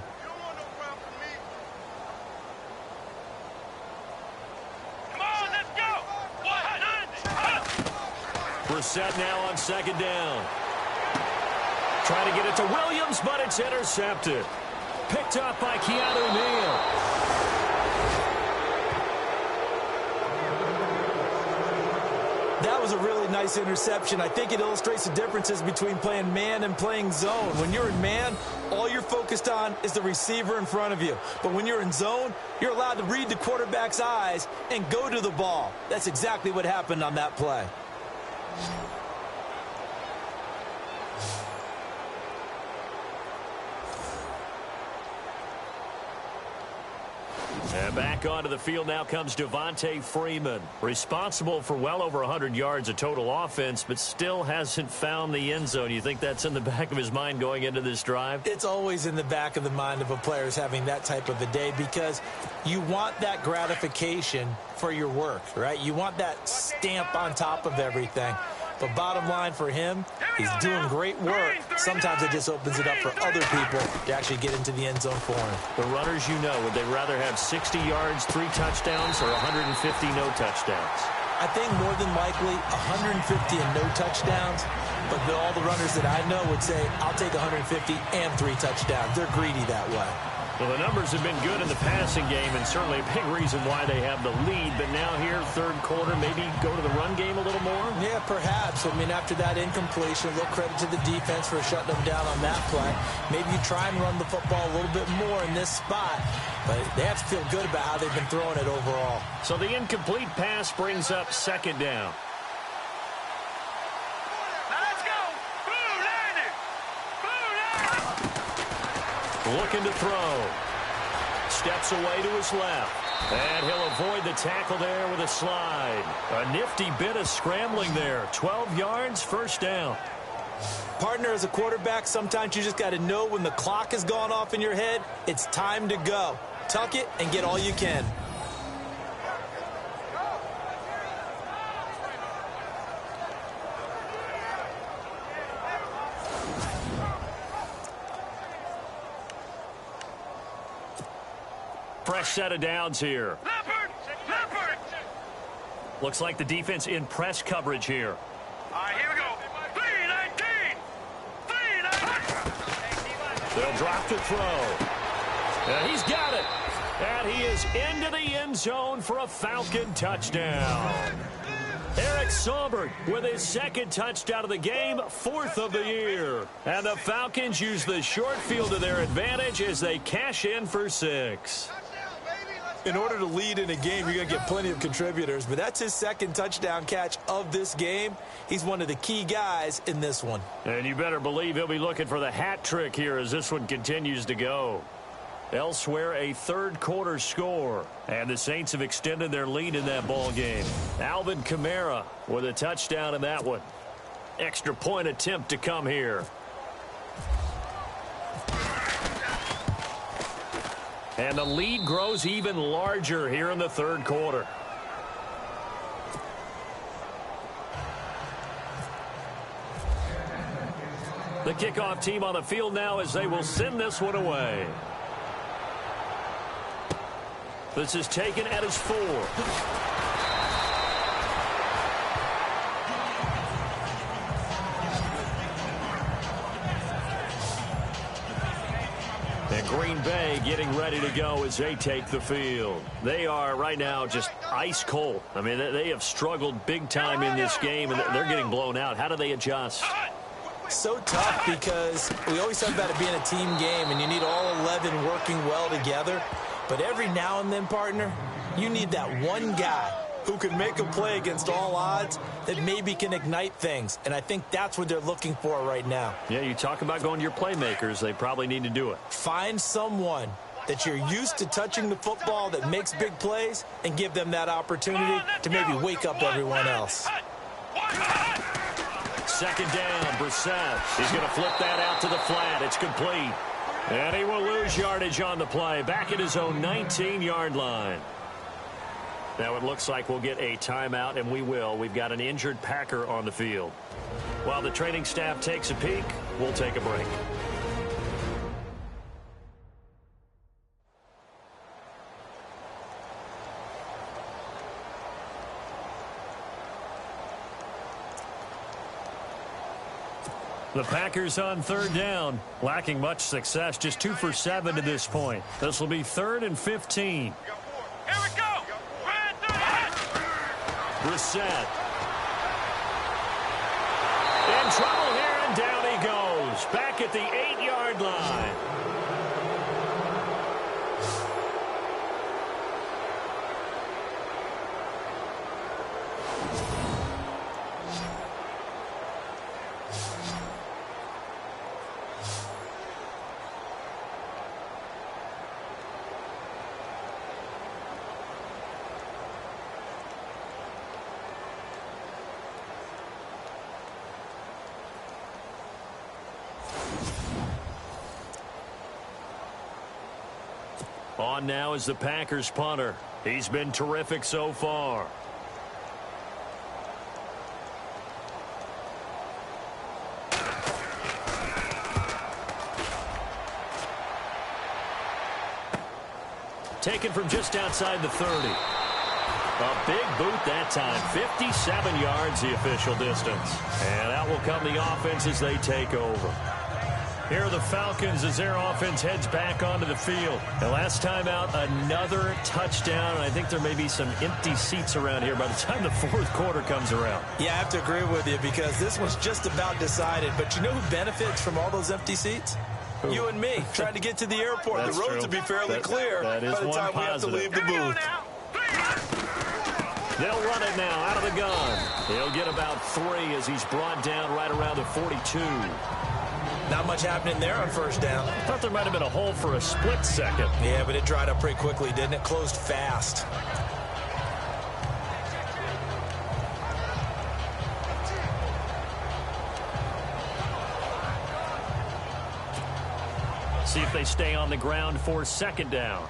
We're set now on 2nd down. Trying to get it to Williams, but it's intercepted. Picked up by Keanu Neal. That was a really nice interception. I think it illustrates the differences between playing man and playing zone. When you're in man, all you're focused on is the receiver in front of you. But when you're in zone, you're allowed to read the quarterback's eyes and go to the ball. That's exactly what happened on that play. And back onto the field now comes Devontae Freeman, responsible for well over 100 yards of total offense, but still hasn't found the end zone. You think that's in the back of his mind going into this drive? It's always in the back of the mind of a player is having that type of a day, because you want that gratification for your work, right? You want that stamp on top of everything. But bottom line for him, he's doing great work. Sometimes it just opens it up for other people to actually get into the end zone for him. The runners, you know, would they rather have 60 yards, 3 touchdowns, or 150 no touchdowns? I think more than likely 150 and no touchdowns. But all the runners that I know would say, I'll take 150 and 3 touchdowns. They're greedy that way. Well, the numbers have been good in the passing game, and certainly a big reason why they have the lead. But now here, third quarter, maybe go to the run game a little more? Yeah, perhaps. I mean, after that incompletion, a little credit to the defense for shutting them down on that play. Maybe you try and run the football a little bit more in this spot. But they have to feel good about how they've been throwing it overall. So the incomplete pass brings up second down. Looking to throw. Steps away to his left. And he'll avoid the tackle there with a slide. A nifty bit of scrambling there. 12 yards, first down. Partner, as a quarterback, sometimes you just got to know when the clock has gone off in your head, it's time to go. Tuck it and get all you can. Fresh set of downs here. Leopard! Looks like the defense in press coverage here. All right, here we go. 3-19! 3-19! They'll drop to throw. And he's got it. And he is into the end zone for a Falcon touchdown. Eric Saubert with his second touchdown of the game, 4th of the year. And the Falcons use the short field to their advantage as they cash in for 6. In order to lead in a game, you're going to get plenty of contributors, but that's his second touchdown catch of this game. He's one of the key guys in this one. And you better believe he'll be looking for the hat trick here as this one continues to go. Elsewhere, a third quarter score. And the Saints have extended their lead in that ball game. Alvin Kamara with a touchdown in that one. Extra point attempt to come here. And the lead grows even larger here in the third quarter. The kickoff team on the field now as they will send this one away. This is taken at his 4. And Green Bay getting ready to go as they take the field. They are right now just ice cold. I mean, they have struggled big time in this game, and they're getting blown out. How do they adjust? So tough because we always talk about it being a team game, and you need all 11 working well together. But every now and then, partner, you need that one guy who can make a play against all odds that maybe can ignite things. And I think that's what they're looking for right now. Yeah, you talk about going to your playmakers. They probably need to do it. Find someone that you're used to touching the football that makes big plays and give them that opportunity to maybe wake up everyone else. Second down, Brissett. He's going to flip that out to the flat. It's complete. And he will lose yardage on the play. Back at his own 19-yard line. Now it looks like we'll get a timeout, and we will. We've got an injured Packer on the field. While the training staff takes a peek, we'll take a break. The Packers on third down, lacking much success, just 2 for 7 to this point. This will be 3rd and 15. Here we go! Brissett. In trouble here, and down he goes. Back at the 8-yard line. On now is the Packers punter. He's been terrific so far. taken from just outside the 30. A big boot that time. 57 yards the official distance. And out will come the offense as they take over. Here are the Falcons as their offense heads back onto the field. And last time out, another touchdown. And I think there may be some empty seats around here by the time the fourth quarter comes around. Yeah, I have to agree with you because this one's just about decided. But you know who benefits from all those empty seats? Who? You and me, trying to get to the airport. The roads will be fairly clear by the time we have to leave the booth. They'll run it now out of the gun. He'll get about 3 as he's brought down right around the 42. Not much happening there on first down. I thought there might have been a hole for a split second. Yeah, but it dried up pretty quickly, didn't it? Closed fast. See if they stay on the ground for second down.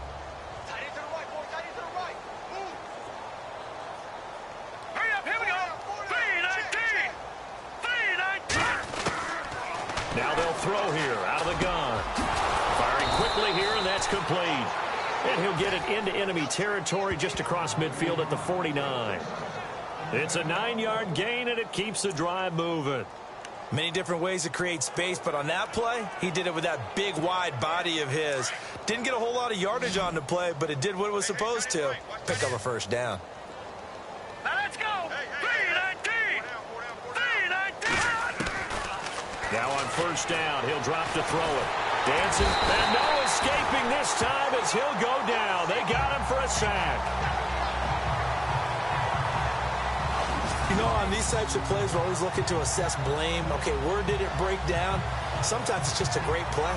Now they'll throw here out of the gun. Firing quickly here, and that's complete. And he'll get it into enemy territory just across midfield at the 49. It's a 9-yard gain, and it keeps the drive moving. Many different ways to create space, but on that play, he did it with that big, wide body of his. Didn't get a whole lot of yardage on the play, but it did what it was supposed to. Pick up a first down. Now let's go. 3-19. 3-19. Now on first down, he'll drop to throw it. Dancing, and no escaping this time as he'll go down. They got him for a sack. You know, on these types of plays, we're always looking to assess blame. Okay, where did it break down? Sometimes it's just a great play.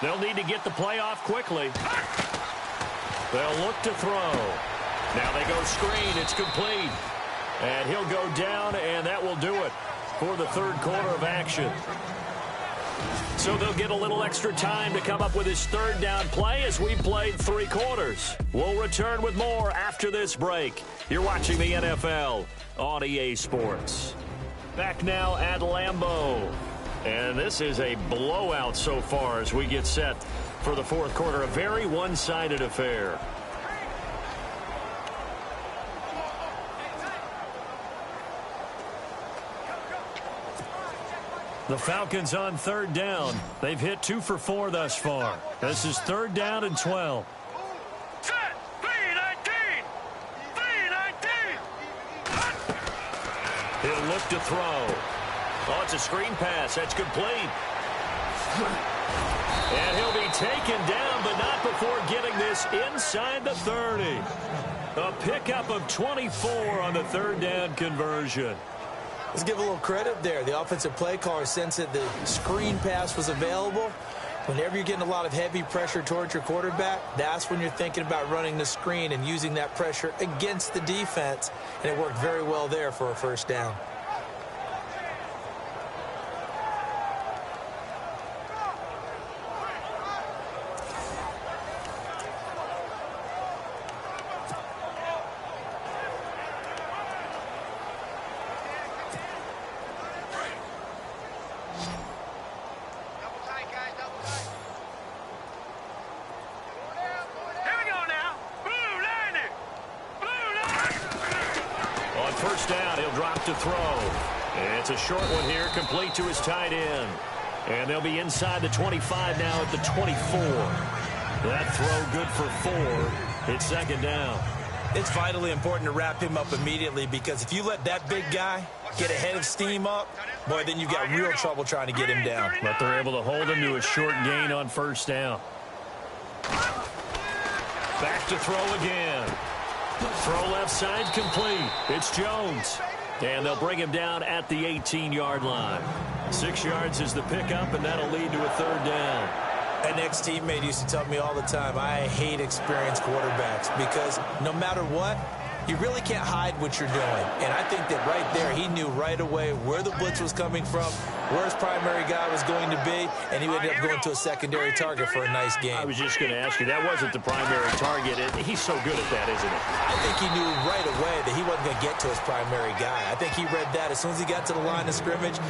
They'll need to get the play off quickly. They'll look to throw. Now they go screen. It's complete. And he'll go down, and that will do it for the third quarter of action. So they'll get a little extra time to come up with his third down play as we've played 3 quarters. We'll return with more after this break. You're watching the NFL on EA Sports. Back now at Lambeau. And this is a blowout so far as we get set for the fourth quarter. A very one-sided affair. The Falcons on third down. They've hit 2 for 4 thus far. This is third down and 12. Set. 3-19. 3-19. He'll look to throw. Oh, it's a screen pass. That's complete. And he'll be taken down, but not before getting this inside the 30. A pickup of 24 on the third down conversion. Let's give a little credit there. The offensive play caller sensed that the screen pass was available. Whenever you're getting a lot of heavy pressure towards your quarterback, that's when you're thinking about running the screen and using that pressure against the defense. And it worked very well there for a first down. To throw. It's a short one here, complete to his tight end. And they'll be inside the 25 now at the 24. That throw good for 4. It's second down. It's vitally important to wrap him up immediately because if you let that big guy get ahead of steam up, boy, then you've got real trouble trying to get him down. But they're able to hold him to a short gain on first down. Back to throw again. Throw left side complete. It's Jones. And they'll bring him down at the 18-yard line. 6 yards is the pickup, and that'll lead to a 3rd down. An ex-teammate used to tell me all the time, I hate experienced quarterbacks because no matter what, you really can't hide what you're doing. And I think that right there, he knew right away where the blitz was coming from, where his primary guy was going to be, and he ended up going to a secondary target for a nice game. I was just going to ask you, that wasn't the primary target. He's so good at that, isn't he? I think he knew right away that he wasn't going to get to his primary guy. I think he read that as soon as he got to the line of scrimmage,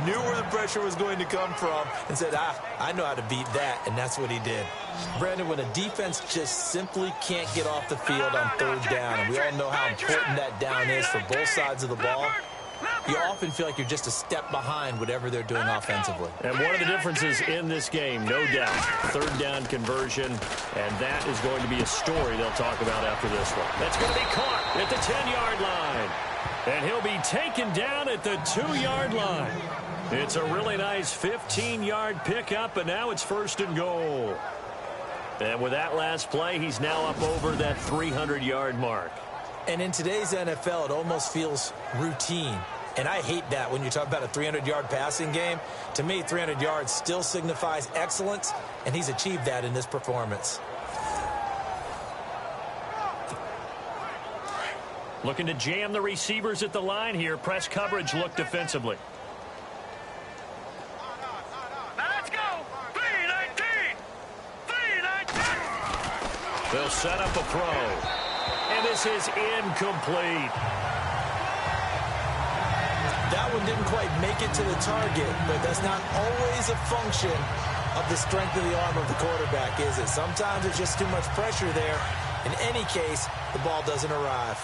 knew where the pressure was going to come from, and said, I know how to beat that, and that's what he did. Brandon, when a defense just simply can't get off the field on 3rd down, and we all know how important that down is for both sides of the ball, you often feel like you're just a step behind whatever they're doing offensively. And one of the differences in this game, no doubt, 3rd down conversion, and that is going to be a story they'll talk about after this one. That's going to be caught at the 10-yard line, and he'll be taken down at the 2-yard line. It's a really nice 15-yard pickup, and now it's 1st and goal. And with that last play, he's now up over that 300-yard mark. And in today's NFL, it almost feels routine. And I hate that when you talk about a 300-yard passing game. To me, 300 yards still signifies excellence, and he's achieved that in this performance. Looking to jam the receivers at the line here. Press coverage look defensively. They'll set up a throw. And this is incomplete. That one didn't quite make it to the target, but that's not always a function of the strength of the arm of the quarterback, is it? Sometimes there's just too much pressure there. In any case, the ball doesn't arrive.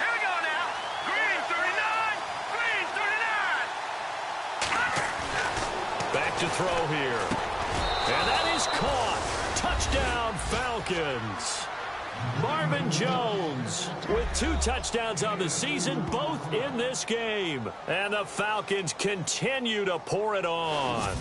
Here we go now. Green 39. Green 39. Back to throw here. And that is caught. Touchdown, Falcons. Marvin Jones with 2 touchdowns on the season, both in this game. And the Falcons continue to pour it on.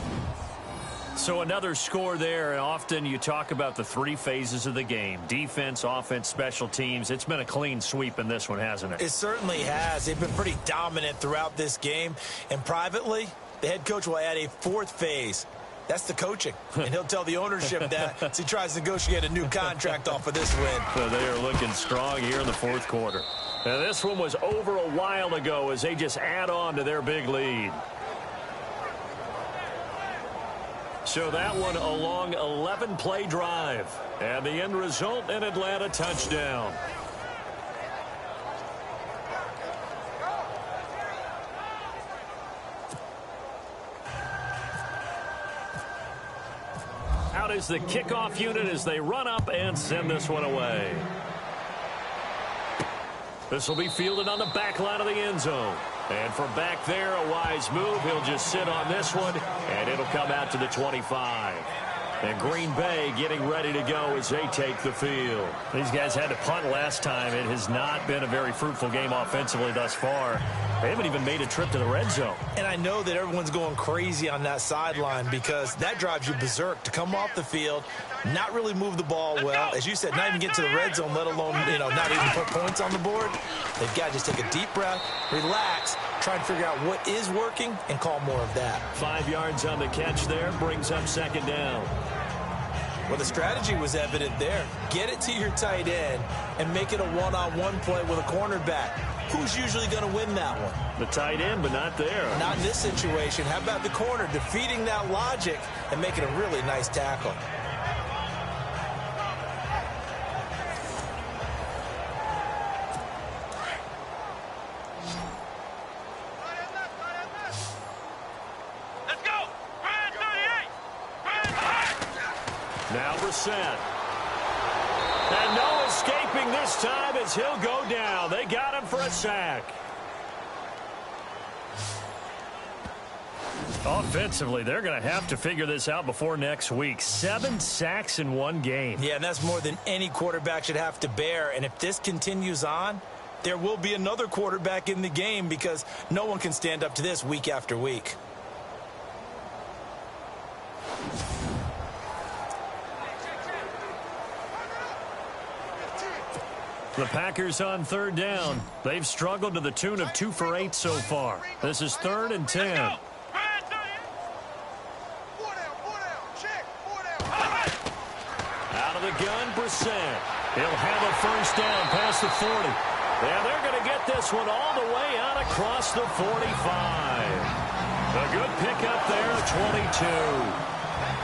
So another score there, and often you talk about the 3 phases of the game. Defense, offense, special teams. It's been a clean sweep in this one, hasn't it? It certainly has. They've been pretty dominant throughout this game. And privately, the head coach will add a 4th phase. That's the coaching. And he'll tell the ownership that as he tries to negotiate a new contract off of this win. So they are looking strong here in the 4th quarter. Now this one was over a while ago as they just add on to their big lead. So that one a long 11-play drive. And the end result, an Atlanta touchdown. Out is the kickoff unit as they run up and send this one away. This will be fielded on the back line of the end zone. And from back there, a wise move. He'll just sit on this one, and it'll come out to the 25. And Green Bay getting ready to go as they take the field. These guys had to punt last time. It has not been a very fruitful game offensively thus far. They haven't even made a trip to the red zone. And I know that everyone's going crazy on that sideline because that drives you berserk to come off the field, not really move the ball well. As you said, not even get to the red zone, let alone, not even put points on the board. They've got to just take a deep breath, relax, try and figure out what is working, and call more of that. 5 yards on the catch there, brings up 2nd down. Well, the strategy was evident there. Get it to your tight end and make it a one-on-one play with a cornerback. Who's usually going to win that one? The tight end, but not there. Not in this situation. How about the corner defeating that logic and making a really nice tackle? Let's go. Brand 38. Brand 5. Now Brissett. And no escaping this time as he'll go down. They got him for a sack. Offensively, they're going to have to figure this out before next week. 7 sacks in one game. Yeah, and that's more than any quarterback should have to bear. And if this continues on, there will be another quarterback in the game because no one can stand up to this week after week. The Packers on third down. They've struggled to the tune of 2 for 8 so far. This is 3rd and 10. Out of the gun, Brissett. He'll have a first down past the 40. Yeah, they're going to get this one all the way out across the 45. A good pickup there, 22.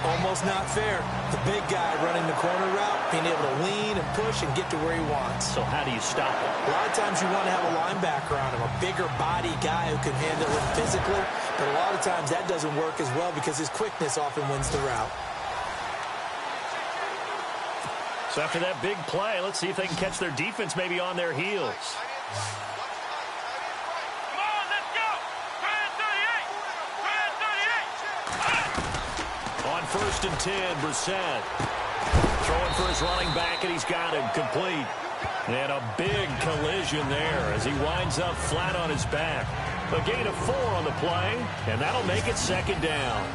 Almost not fair. The big guy running the corner route, being able to lean and push and get to where he wants. So how do you stop it? A lot of times you want to have a linebacker on him, a bigger body guy who can handle it physically. But a lot of times that doesn't work as well because his quickness often wins the route. So after that big play, let's see if they can catch their defense maybe on their heels. On 1st and 10, Brissett throwing for his running back, and he's got him complete. And a big collision there as he winds up flat on his back. A gain of 4 on the play, and that'll make it 2nd down.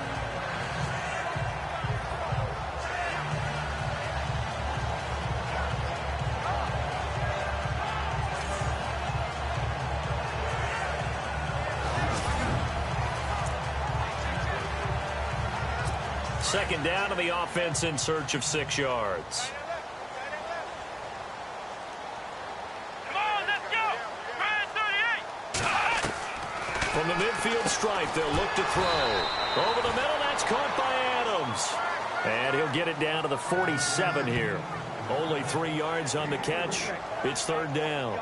Second down to the offense in search of 6 yards. Come on, let's go. From the midfield stripe, they'll look to throw. Over the middle, that's caught by Adams. And he'll get it down to the 47 here. Only 3 yards on the catch. It's 3rd down.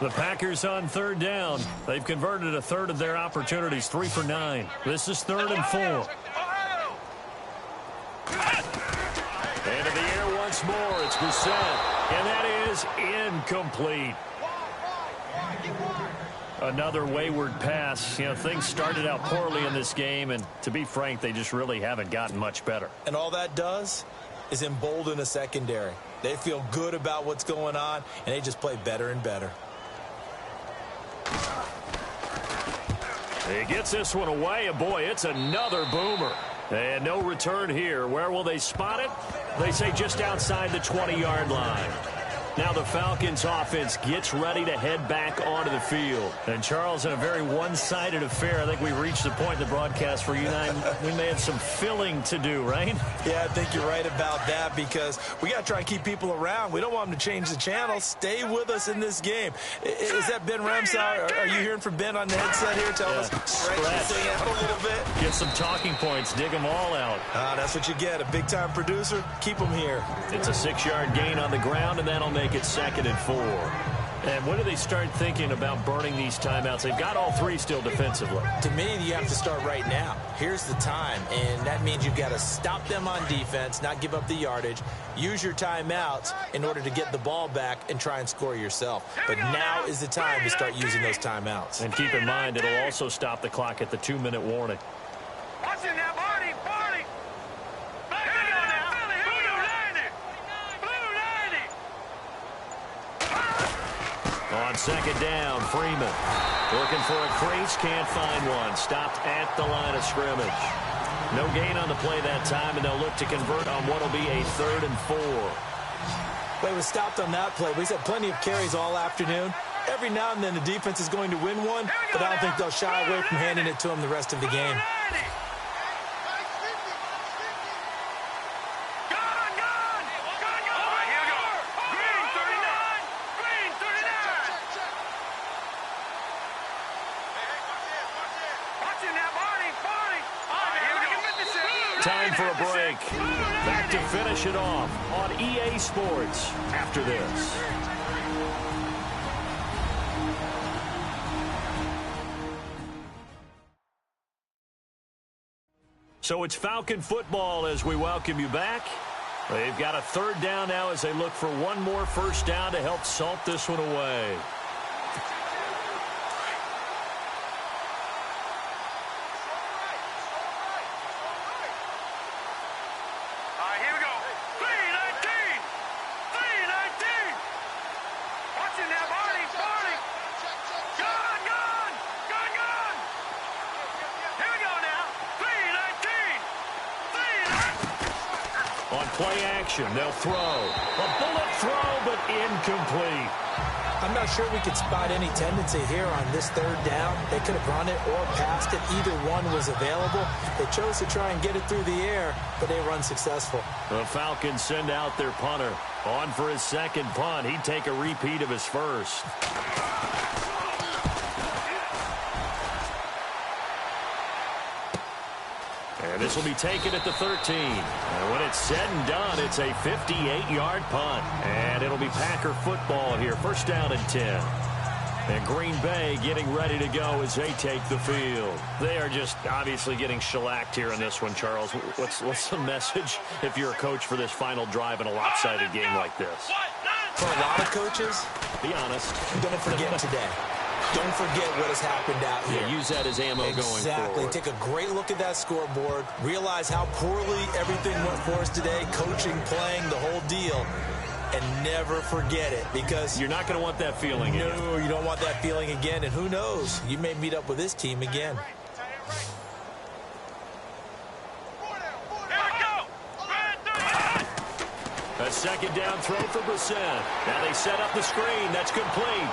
The Packers on 3rd down. They've converted 1/3 of their opportunities, 3 for 9. This is 3rd and 4. Into the air once more. It's Brissett. And that is incomplete. Another wayward pass. You know, things started out poorly in this game, and to be frank, they just really haven't gotten much better. And all that does is embolden a secondary. They feel good about what's going on, and they just play better and better. He gets this one away, and boy, it's another boomer. And no return here. Where will they spot it? They say just outside the 20-yard line. Now the Falcons offense gets ready to head back onto the field. And Charles, in a very one-sided affair, I think we reached the point in the broadcast where you and I, we may have some filling to do, right? Yeah, I think you're right about that because we got to try and keep people around. We don't want them to change the channel. Stay with us in this game. Is that Ben Ramsau? Are you hearing from Ben on the headset here? Tell us. Stretch this thing out a little bit. Get some talking points. Dig them all out. That's what you get. A big-time producer. Keep them here. It's a 6-yard gain on the ground, and that'll make it 2nd and 4. And when do they start thinking about burning these timeouts? They've got all 3 still defensively. To me, you have to start right now. Here's the time, and that means you've got to stop them on defense, not give up the yardage, use your timeouts in order to get the ball back and try and score yourself. But now is the time to start using those timeouts. And keep in mind, it'll also stop the clock at the 2-minute warning. Watch it now, Barney, Barney. Here we go now. Blue 90. On 2nd down, Freeman looking for a crease, can't find one. Stopped at the line of scrimmage. No gain on the play that time, and they'll look to convert on what will be a 3rd and 4. Well, he was stopped on that play. He's had plenty of carries all afternoon. Every now and then the defense is going to win one, but I don't think they'll shy away from handing it to him the rest of the game. Time for a break. Back to finish it off on EA Sports after this. So it's Falcon football as we welcome you back. They've got a 3rd down now as they look for one more first down to help salt this one away. play action. They'll throw. A bullet throw, but incomplete. I'm not sure we could spot any tendency here on this third down. They could have run it or passed it. Either one was available. They chose to try and get it through the air, but they were unsuccessful. The Falcons send out their punter. On for his second punt. He'd take a repeat of his first. And this will be taken at the 13. And when it's said and done, it's a 58-yard punt. And it'll be Packer football here. First down and 10. And Green Bay getting ready to go as they take the field. They are just obviously getting shellacked here in this one, Charles. What's the message if you're a coach for this final drive in a lopsided game like this? For a lot of coaches, be honest. Don't forget today. Don't forget what has happened out here. Yeah, use that as ammo going forward. Exactly. Take a great look at that scoreboard. Realize how poorly everything went for us today. Coaching, playing, the whole deal. And never forget it, because you're not going to want that feeling again. No, you don't want that feeling again. And who knows? You may meet up with this team again. A second down throw for Brissett. Now they set up the screen. That's complete.